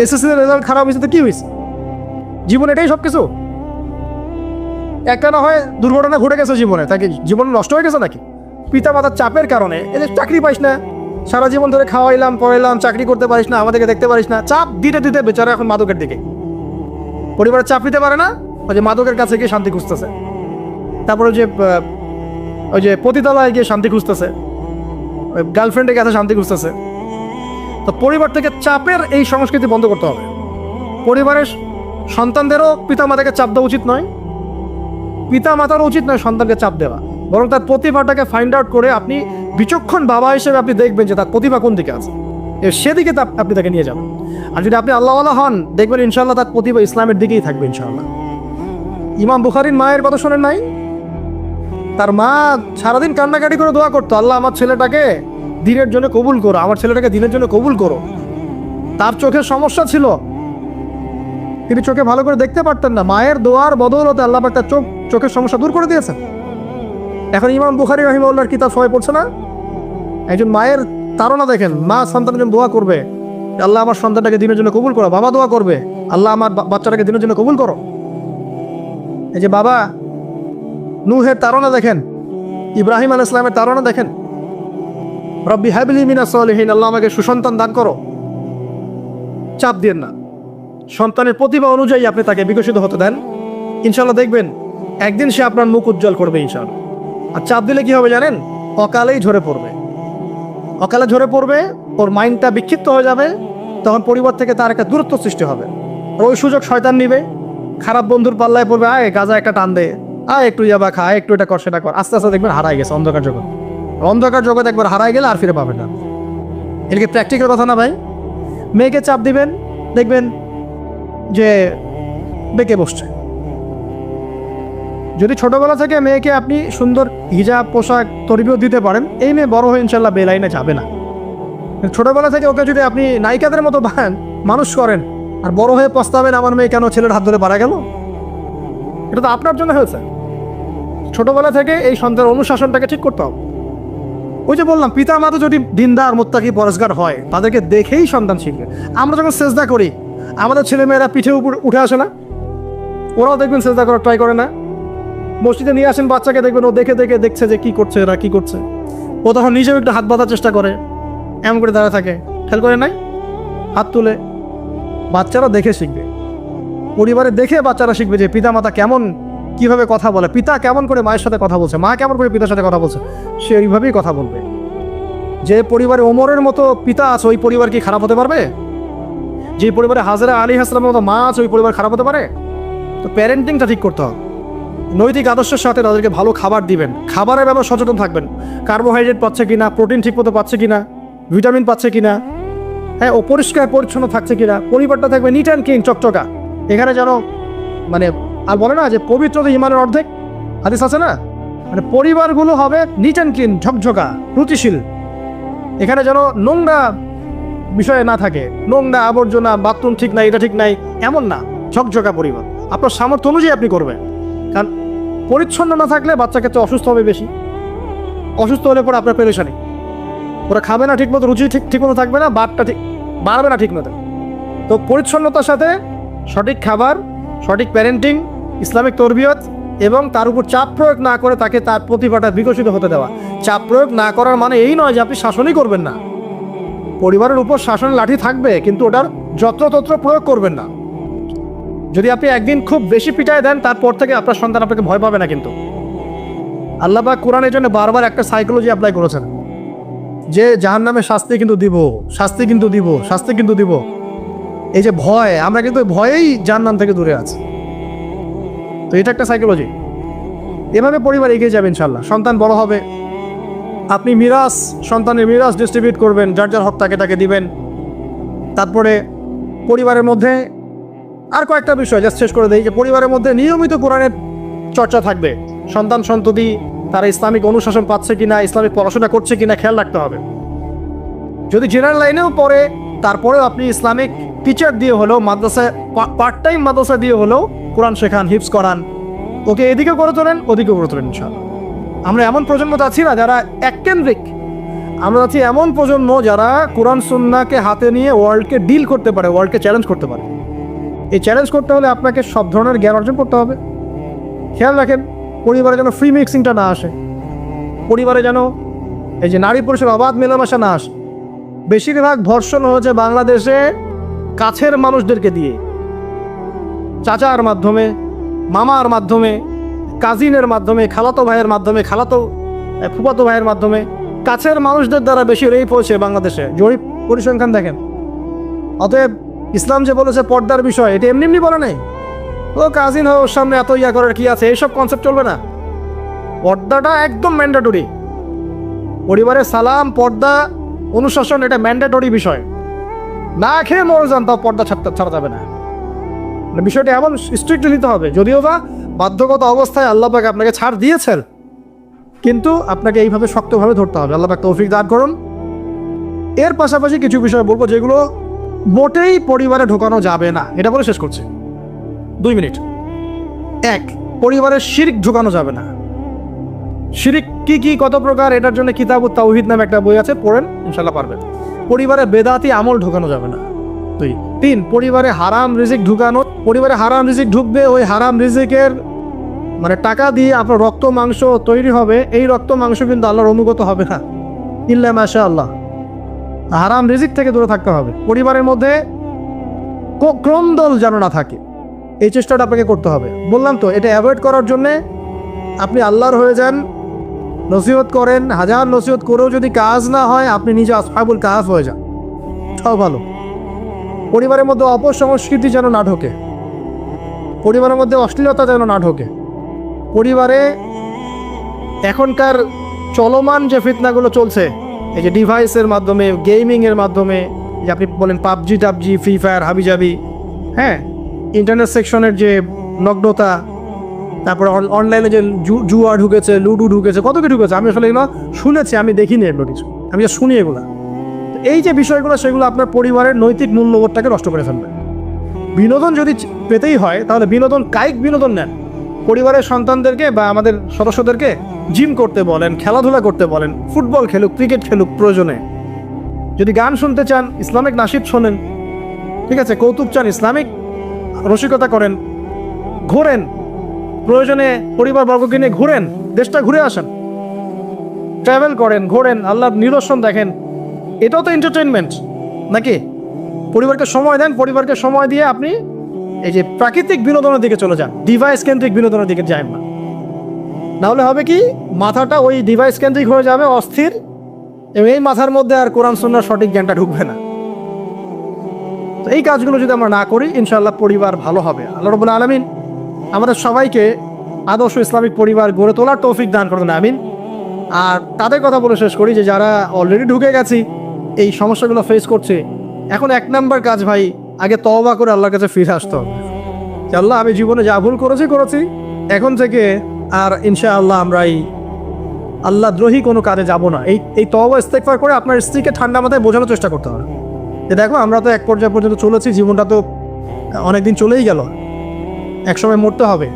এসএসসিতে রেজাল্ট খারাপ হয়েছে তো কি হয়েছে? জীবন এটাই সব কিছু? একটা না হয় দুর্ঘটনা ঘটে গেছে জীবনে, তাকে জীবন নষ্ট হয়ে গেছে নাকি? পিতা মাতার চাপের কারণে এদের চাকরি পাইস না, সারা জীবন ধরে খাওয়াইলাম পড়াইলাম, চাকরি করতে পারিস না, আমাদেরকে দেখতে পারিস না, চাপ দিতে দিতে বেচারা এখন মাদকের দিকে। পরিবারের চাপ নিতে পারে না, ওই যে মাদকের কাছে গিয়ে শান্তি খুঁজতেছে, তারপরে ওই যে পতিতালয়ে গিয়ে শান্তি খুঁজতেছে, ওই গার্লফ্রেন্ডের কাছে শান্তি খুঁজতেছে। তো পরিবার থেকে চাপের এই সংস্কৃতি বন্ধ করতে হবে। পরিবারের সন্তানদেরও পিতা মাতাকে চাপ দেওয়া উচিত নয়, পিতা মাতারও উচিত নয় সন্তানকে চাপ দেওয়া, বরং তার প্রতিভাটাকে ফাইন্ড আউট করে আপনি বিচক্ষণ বাবা হিসেবে আপনি দেখবেন যে তার প্রতিভা কোন দিকে আছে, সেদিকে আপনি তাকে নিয়ে যাবেন। আর যদি আপনি আল্লাহওয়ালা হন, দেখবেন ইনশাআল্লাহ তার প্রতিভা ইসলামের দিকেই থাকবে ইনশাআল্লাহ। ইমাম বুখারীর মায়ের কথা শোনেন নাই? তার মা সারাদিন কান্নাকাটি করে দোয়া করতো, আল্লাহ আমার ছেলেটাকে দিনের জন্য কবুল করো, আমার ছেলেটাকে দিনের জন্য কবুল করো। তার চোখের সমস্যা ছিল, তিনি চোখে ভালো করে দেখতে পারতেন না, মায়ের দোয়ার বদৌলতে আল্লাহ একটা চোখের সমস্যা দূর করে দিয়েছেন। এখন ইমাম বুখারী রাহিমাহুল্লাহর কিতাব সবাই পড়ছে না? একজন মায়ের তাড়না দেখেন, মা সন্তানের জন্য দোয়া করবে, আল্লাহ আমার সন্তানটাকে দিনের জন্য কবুল করো। বাবা দোয়া করবে, আল্লাহ আমার বাচ্চাটাকে দিনের জন্য কবুল করো। এই যে বাবা নূহের তাড়না দেখেন, ইব্রাহিম আলাইহিস সালামের তাড়না দেখেন, রব্বি হাবলি মিনাস সালিহিন, আল্লাহ আমাকে সুসন্তান দান করো। চাপ দিয়েন না, সন্তানের প্রতিভা অনুযায়ী আপনি তাকে বিকশিত হতে দেন, ইনশাআল্লাহ দেখবেন একদিন সে আপনার মুখ উজ্জ্বল করবে ইনশাআল্লাহ। আর চাপ দিলে কি হবে জানেন? অকালেই ঝরে পড়বে, অকালে ঝরে পড়বে, ওর মাইন্ডটা বিক্ষিপ্ত হয়ে যাবে, তখন পরিবার থেকে তার একটা দূরত্ব সৃষ্টি হবে। আর ওই সুযোগ শয়তান নিবে, খারাপ বন্ধুর পাল্লায় পড়বে, আয় গাঁজা একটা টান দে, আয় একটু ইয়াবা খা, একটু এটা কর সেটা কর, আস্তে আস্তে দেখবেন হারাই গেছে অন্ধকার জগৎ। অন্ধকার জগৎ একবার হারাই গেলে আর ফিরে পাবে না। এদিকে প্র্যাকটিক্যাল কথা না ভাই, মেয়েকে চাপ দিবেন, দেখবেন যে বেঁকে বসছে। যদি ছোটবেলা থেকে মেয়েকে আপনি সুন্দর হিজাব পোশাক তরবিয়ত দিতে পারেন, এই মেয়ে বড় হয়ে ইনশাল্লাহ বেলাইনে যাবে না। ছোটবেলা থেকে ওকে যদি আপনি নায়িকাদের মতো মানুষ করেন, আর বড় হয়ে পস্তাবেন আমার মেয়ে কেন ছেলের হাত ধরে মারা গেল, এটা তো আপনার জন্য হয়েছে। ছোটবেলা থেকে এই সন্তানের অনুশাসনটাকে ঠিক করতে হবে। ওই যে বললাম, পিতা মাতা যদি দিনদার মুত্তাকি পরেশগার হয়, তাদেরকে দেখেই সন্তান শিখবে। আমরা যখন সেজদা করি, আমাদের ছেলেমেয়েরা পিঠে উপর উঠে আসে না? ওরাও দেখবেন সেজদা করার ট্রাই করে না? মসজিদে নিয়ে আসেন বাচ্চাকে, দেখবেন ও দেখে দেখে দেখছে যে কি করছে এরা, কি করছে। ও তখন নিজেও একটু হাত বাঁধার চেষ্টা করে, এমন করে দাঁড়া থাকে, খেয়াল করে নাই? হাত তুলে। বাচ্চারা দেখে শিখবে, পরিবারে দেখে বাচ্চারা শিখবে যে পিতা মাতা কেমন, কিভাবে কথা বলে, পিতা কেমন করে মায়ের সাথে কথা বলছে, মা কেমন করে পিতার সাথে কথা বলছে, সে ওইভাবেই কথা বলবে। যে পরিবারে ওমরের মতো পিতা আছে, ওই পরিবার কি খারাপ হতে পারবে? যে পরিবারে হাজরা আলাইহিস সালামের মতো মা আছে, ওই পরিবার খারাপ হতে পারে? তো প্যারেন্টিংটা ঠিক করতে হবে। নৈতিক আদর্শের সাথে তাদেরকে ভালো খাবার দিবেন, খাবারের ব্যাপারে সচেতন থাকবেন, কার্বোহাইড্রেট পাচ্ছে কিনা, প্রোটিন ঠিক মতো পাচ্ছে কিনা, ভিটামিন পাচ্ছে কিনা, হ্যাঁ ও পরিষ্কার পরিচ্ছন্ন থাকছে কিনা, পরিবারটা থাকবে নিট অ্যান্ড ক্লিন, চকচকা। এখানে যেন মানে আর বলে না যে পবিত্রতা ইমানের অর্ধেক, হাদিস আছে না? মানে পরিবারগুলো হবে নিট অ্যান্ড ক্লিন, ঝকঝকা, রুচিশীল। এখানে যেন নোংরা বিষয়ে না থাকে, নোংরা আবর্জনা, বাথরুম ঠিক নাই, এটা ঠিক নাই, এমন না, ঝকঝকা পরিবার। আপনার সামর্থ্য অনুযায়ী আপনি করবেন, কারণ পরিচ্ছন্ন না থাকলে বাচ্চা ক্ষেত্রে অসুস্থ হবে বেশি। অসুস্থ হলে পরে আপনার পেরেশানি, ওরা খাবে না ঠিক মতো, রুচি ঠিক মতো থাকবে না, বাতটা ঠিক বাড়বে না ঠিক মতো। তো পরিচ্ছন্নতার সাথে সঠিক খাবার, সঠিক প্যারেন্টিং, ইসলামিক তরবিয়ত এবং তার উপর চাপ প্রয়োগ না করে তাকে তার প্রতিভাটা বিকশিত হতে দেওয়া। চাপ প্রয়োগ না করার মানে এই নয় যে আপনি শাসনই করবেন না। পরিবারের উপর শাসনের লাঠি থাকবে, কিন্তু ওটার যত্রতত্র প্রয়োগ করবেন না। যদি আপনি একদিন খুব বেশি পিটায় দেন, তারপর থেকে আপনার সন্তান আপনাকে ভয় পাবে না। কিন্তু আল্লাহ পাক কোরআনের জন্য বারবার একটা সাইকোলজি অ্যাপ্লাই করেছেন যে জাহান্নামে শাস্তি কিন্তু দিব, শাস্তি কিন্তু দিব, শাস্তি কিন্তু দিব। এই যে ভয়, আমরা কিন্তু ভয়েই জাহান্নাম থেকে দূরে আছি। তো এটা একটা সাইকোলজি। এভাবে পরিবার এগিয়ে যাবে ইনশাল্লাহ। সন্তান বড় হবে, আপনি মিরাস, সন্তানের মিরাস ডিস্ট্রিবিউট করবেন, যার যার হক তাকে দিবেন। তারপরে পরিবারের মধ্যে আর কয়েকটা বিষয় জাস্ট শেষ করে দেই, যে পরিবারের মধ্যে নিয়মিত কোরআনের চর্চা থাকবে। সন্তান সন্ততি তারা ইসলামিক অনুশাসন পাচ্ছে কিনা, ইসলামিক পড়াশোনা করছে কিনা খেয়াল রাখতে হবে। যদি জেনারেল লাইনেও পড়ে, তারপরেও আপনি ইসলামিক টিচার দিয়ে হলেও, মাদ্রাসায় পার্ট টাইম মাদ্রাসা দিয়ে হলেও কোরআন শেখান, হিফজ করান। ওকে এদিকেও করে তোলেন, ওদিকেও করে তোলেন ইনশাআল্লাহ। আমরা এমন প্রজন্ম আছি না যারা এককেন্দ্রিক, আমরা আছি এমন প্রজন্ম যারা কোরআন সুন্নাহকে হাতে নিয়ে ওয়ার্ল্ডকে ডিল করতে পারে, ওয়ার্ল্ডকে চ্যালেঞ্জ করতে পারে। এই চ্যালেঞ্জ করতে হলে আপনাকে সব ধরনের জ্ঞান অর্জন করতে হবে। খেয়াল রাখেন, পরিবারে যেন ফ্রি মিক্সিংটা না আসে, পরিবারে যেন এই যে নারী পুরুষের অবাধ মেলামেশা না আসে। বেশিরভাগ ধর্ষণ হয়েছে বাংলাদেশে কাছের মানুষদেরকে দিয়ে, চাচার মাধ্যমে, মামার মাধ্যমে, কাজিনের মাধ্যমে, খালাতো ভাইয়ের মাধ্যমে, ফুফাতো ভাইয়ের মাধ্যমে, কাছের মানুষদের দ্বারা বেশি রেপ হয়েছে বাংলাদেশে। জরিপ পরিসংখ্যান দেখেন। অতএব ইসলাম যে বলেছে পর্দার বিষয়, এটা এমনি এমনি বলে নেই ও কাজিন হয় ওর সামনে এত ইয়া করার কি আছে, এইসব কনসেপ্ট চলবে না। পর্দাটা একদম ম্যান্ডেটরি। পরিবারের সালাম, পর্দা, অনুশাসন, এটা ম্যান্ডেটরি বিষয়। না খেয়ে মরে যান তাও পর্দা ছাড়া যাবে না। বিষয়টা এমন স্ট্রিক্টলি নিতে হবে, যদিও বা বাধ্যগত অবস্থায় আল্লাহ পাক আপনাকে ছাড় দিয়েছেন, কিন্তু আপনাকে এইভাবে শক্তভাবে ধরতে হবে। আল্লাহ পাক তৌফিক দান করুন। এর পাশাপাশি কিছু বিষয় বলবো যেগুলো মোটেই পরিবারে ঢোকানো যাবে না, এটা বলে শেষ করছি। 2 মিনিট। 1, পরিবারের শিরক ঢোকানো যাবে না। শিরক কি কি, কত প্রকার, এটার জন্য কিতাবুত তাওহীদ নামে একটা বই আছে, পড়েন, ইনশাল্লাহ পারবেন। পরিবারে বেদাতি আমল ঢোকানো যাবে না। 2, 3, পরিবারে হারাম রিজিক ঢুকানো। পরিবারে হারাম রিজিক ঢুকবে, ওই হারাম রিজিকের মানে টাকা দিয়ে আপনার রক্ত মাংস তৈরি হবে, এই রক্ত মাংস কিন্তু আল্লাহর অনুগত হবে না, ইল্লা মাশাআল্লাহ। হারাম রিজিক থেকে দূরে থাকতে হবে। পরিবারের মধ্যে ক্রন্দল যেন না থাকে, এই চেষ্টাটা আপনাকে করতে হবে। বললাম তো, এটা অ্যাভয়েড করার জন্যে আপনি আল্লাহর হয়ে যান, নসিহত করেন, হাজার নসিহত করেও যদি কাজ না হয়, আপনি নিজে আসহাবুল কাহাফ হয়ে যান, সব ভালো। পরিবারের মধ্যে অপসংস্কৃতি যেন না ঢোকে, পরিবারের মধ্যে অশ্লীলতা যেন না ঢোকে। পরিবারে এখনকার চলমান যে ফিতনাগুলো চলছে, এই যে ডিভাইসের মাধ্যমে, গেমিংয়ের মাধ্যমে, যে আপনি বলেন পাবজি টাবজি, ফ্রি ফায়ার, হাবিজাবি, হ্যাঁ, ইন্টারনেট সেকশনের যে নগ্নতা, তারপরে অনলাইনে যে জুয়া ঢুকেছে, লুডু ঢুকেছে, কত কি ঢুকেছে, আমি আসলে এগুলো শুনেছি, আমি দেখিনি এগুলো কিছু, আমি যা শুনি এগুলো। এই যে বিষয়গুলো, সেগুলো আপনার পরিবারের নৈতিক মূল্যবোধটাকে নষ্ট করে ফেলবে। বিনোদন যদি পেতেই হয়, তাহলে বিনোদন, কায়িক বিনোদন নেন। পরিবারের সন্তানদেরকে বা আমাদের সদস্যদেরকে জিম করতে বলেন, খেলাধুলা করতে বলেন, ফুটবল খেলুক, ক্রিকেট খেলুক প্রয়োজনে। যদি গান শুনতে চান, ইসলামিক নাশিদ শোনেন, ঠিক আছে, কৌতুক চান, ইসলামিক রসিকতা করেন, ঘোরেন, প্রয়োজনে পরিবারবর্গকে নিয়ে ঘুরেন, দেশটা ঘুরে আসেন, ট্রাভেল করেন, ঘোরেন, আল্লাহর নিদর্শন দেখেন, এটাও তো এন্টারটেনমেন্ট নাকি? পরিবারকে সময় দেন, পরিবারকে সময় দিয়ে আপনি এই যে প্রাকৃতিক বিনোদনের দিকে চলে যান, ডিভাইস কেন্দ্রিক বিনোদনের দিকে যান না। নাহলে হবে কি, মাথাটা ওই ডিভাইস কেন্দ্রিক হয়ে যাবে, অস্থির, এবং এই মাথার মধ্যে আর কোরআন সুন্নাহর সঠিক জ্ঞানটা ঢুকবে না। তো এই কাজগুলো যদি আমরা না করি, ইনশাআল্লাহ পরিবার ভালো হবে। আল্লাহ রাব্বুল আলামিন আমাদের সবাইকে আদর্শ ইসলামিক পরিবার গড়ে তোলার তৌফিক দান করবেন, আমিন। আর তাদের কথা বলে শেষ করি যে যারা অলরেডি ঢুকে গেছি, এই সমস্যাগুলো ফেস করছে, এখন 1 নাম্বার কাজ ভাই, আগে তওবা করে আল্লাহর কাছে ফিরে আসতে হবে যে আল্লাহ, আমি জীবনে যা ভুল করেছি, এখন থেকে আর ইনশাআল্লাহ আমরা এই আল্লাহ দ্রোহী কোনো কাজে যাব না। এই তওবা ইস্তেগফার করে আপনার স্ত্রীকে ঠান্ডা মাথায় বোঝানোর চেষ্টা করতে হবে যে দেখো, আমরা তো এক পর্যায়ে পর্যন্ত চলেছি, জীবনটা তো অনেকদিন চলেই গেল, একসময় মরতে হবে।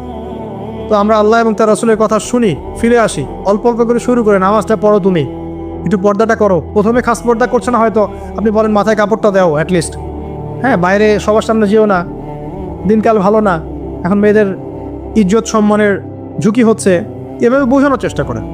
তো আমরা আল্লাহ এবং তার রাসূলের কথা শুনি, ফিরে আসি, অল্প অল্প করে শুরু করে নামাজটা পড়ো, তুমি একটু পর্দাটা করো। প্রথমে খাস পর্দা করছে না হয়তো, আপনি বলেন মাথায় কাপড়টা দাও অ্যাটলিস্ট, হ্যাঁ, বাইরে সবার সামনে যেও না, দিনকাল ভালো না, এখন মেয়েদের ইজ্জত সম্মানের ঝুঁকি হচ্ছে, এভাবে বোঝানোর চেষ্টা করেন।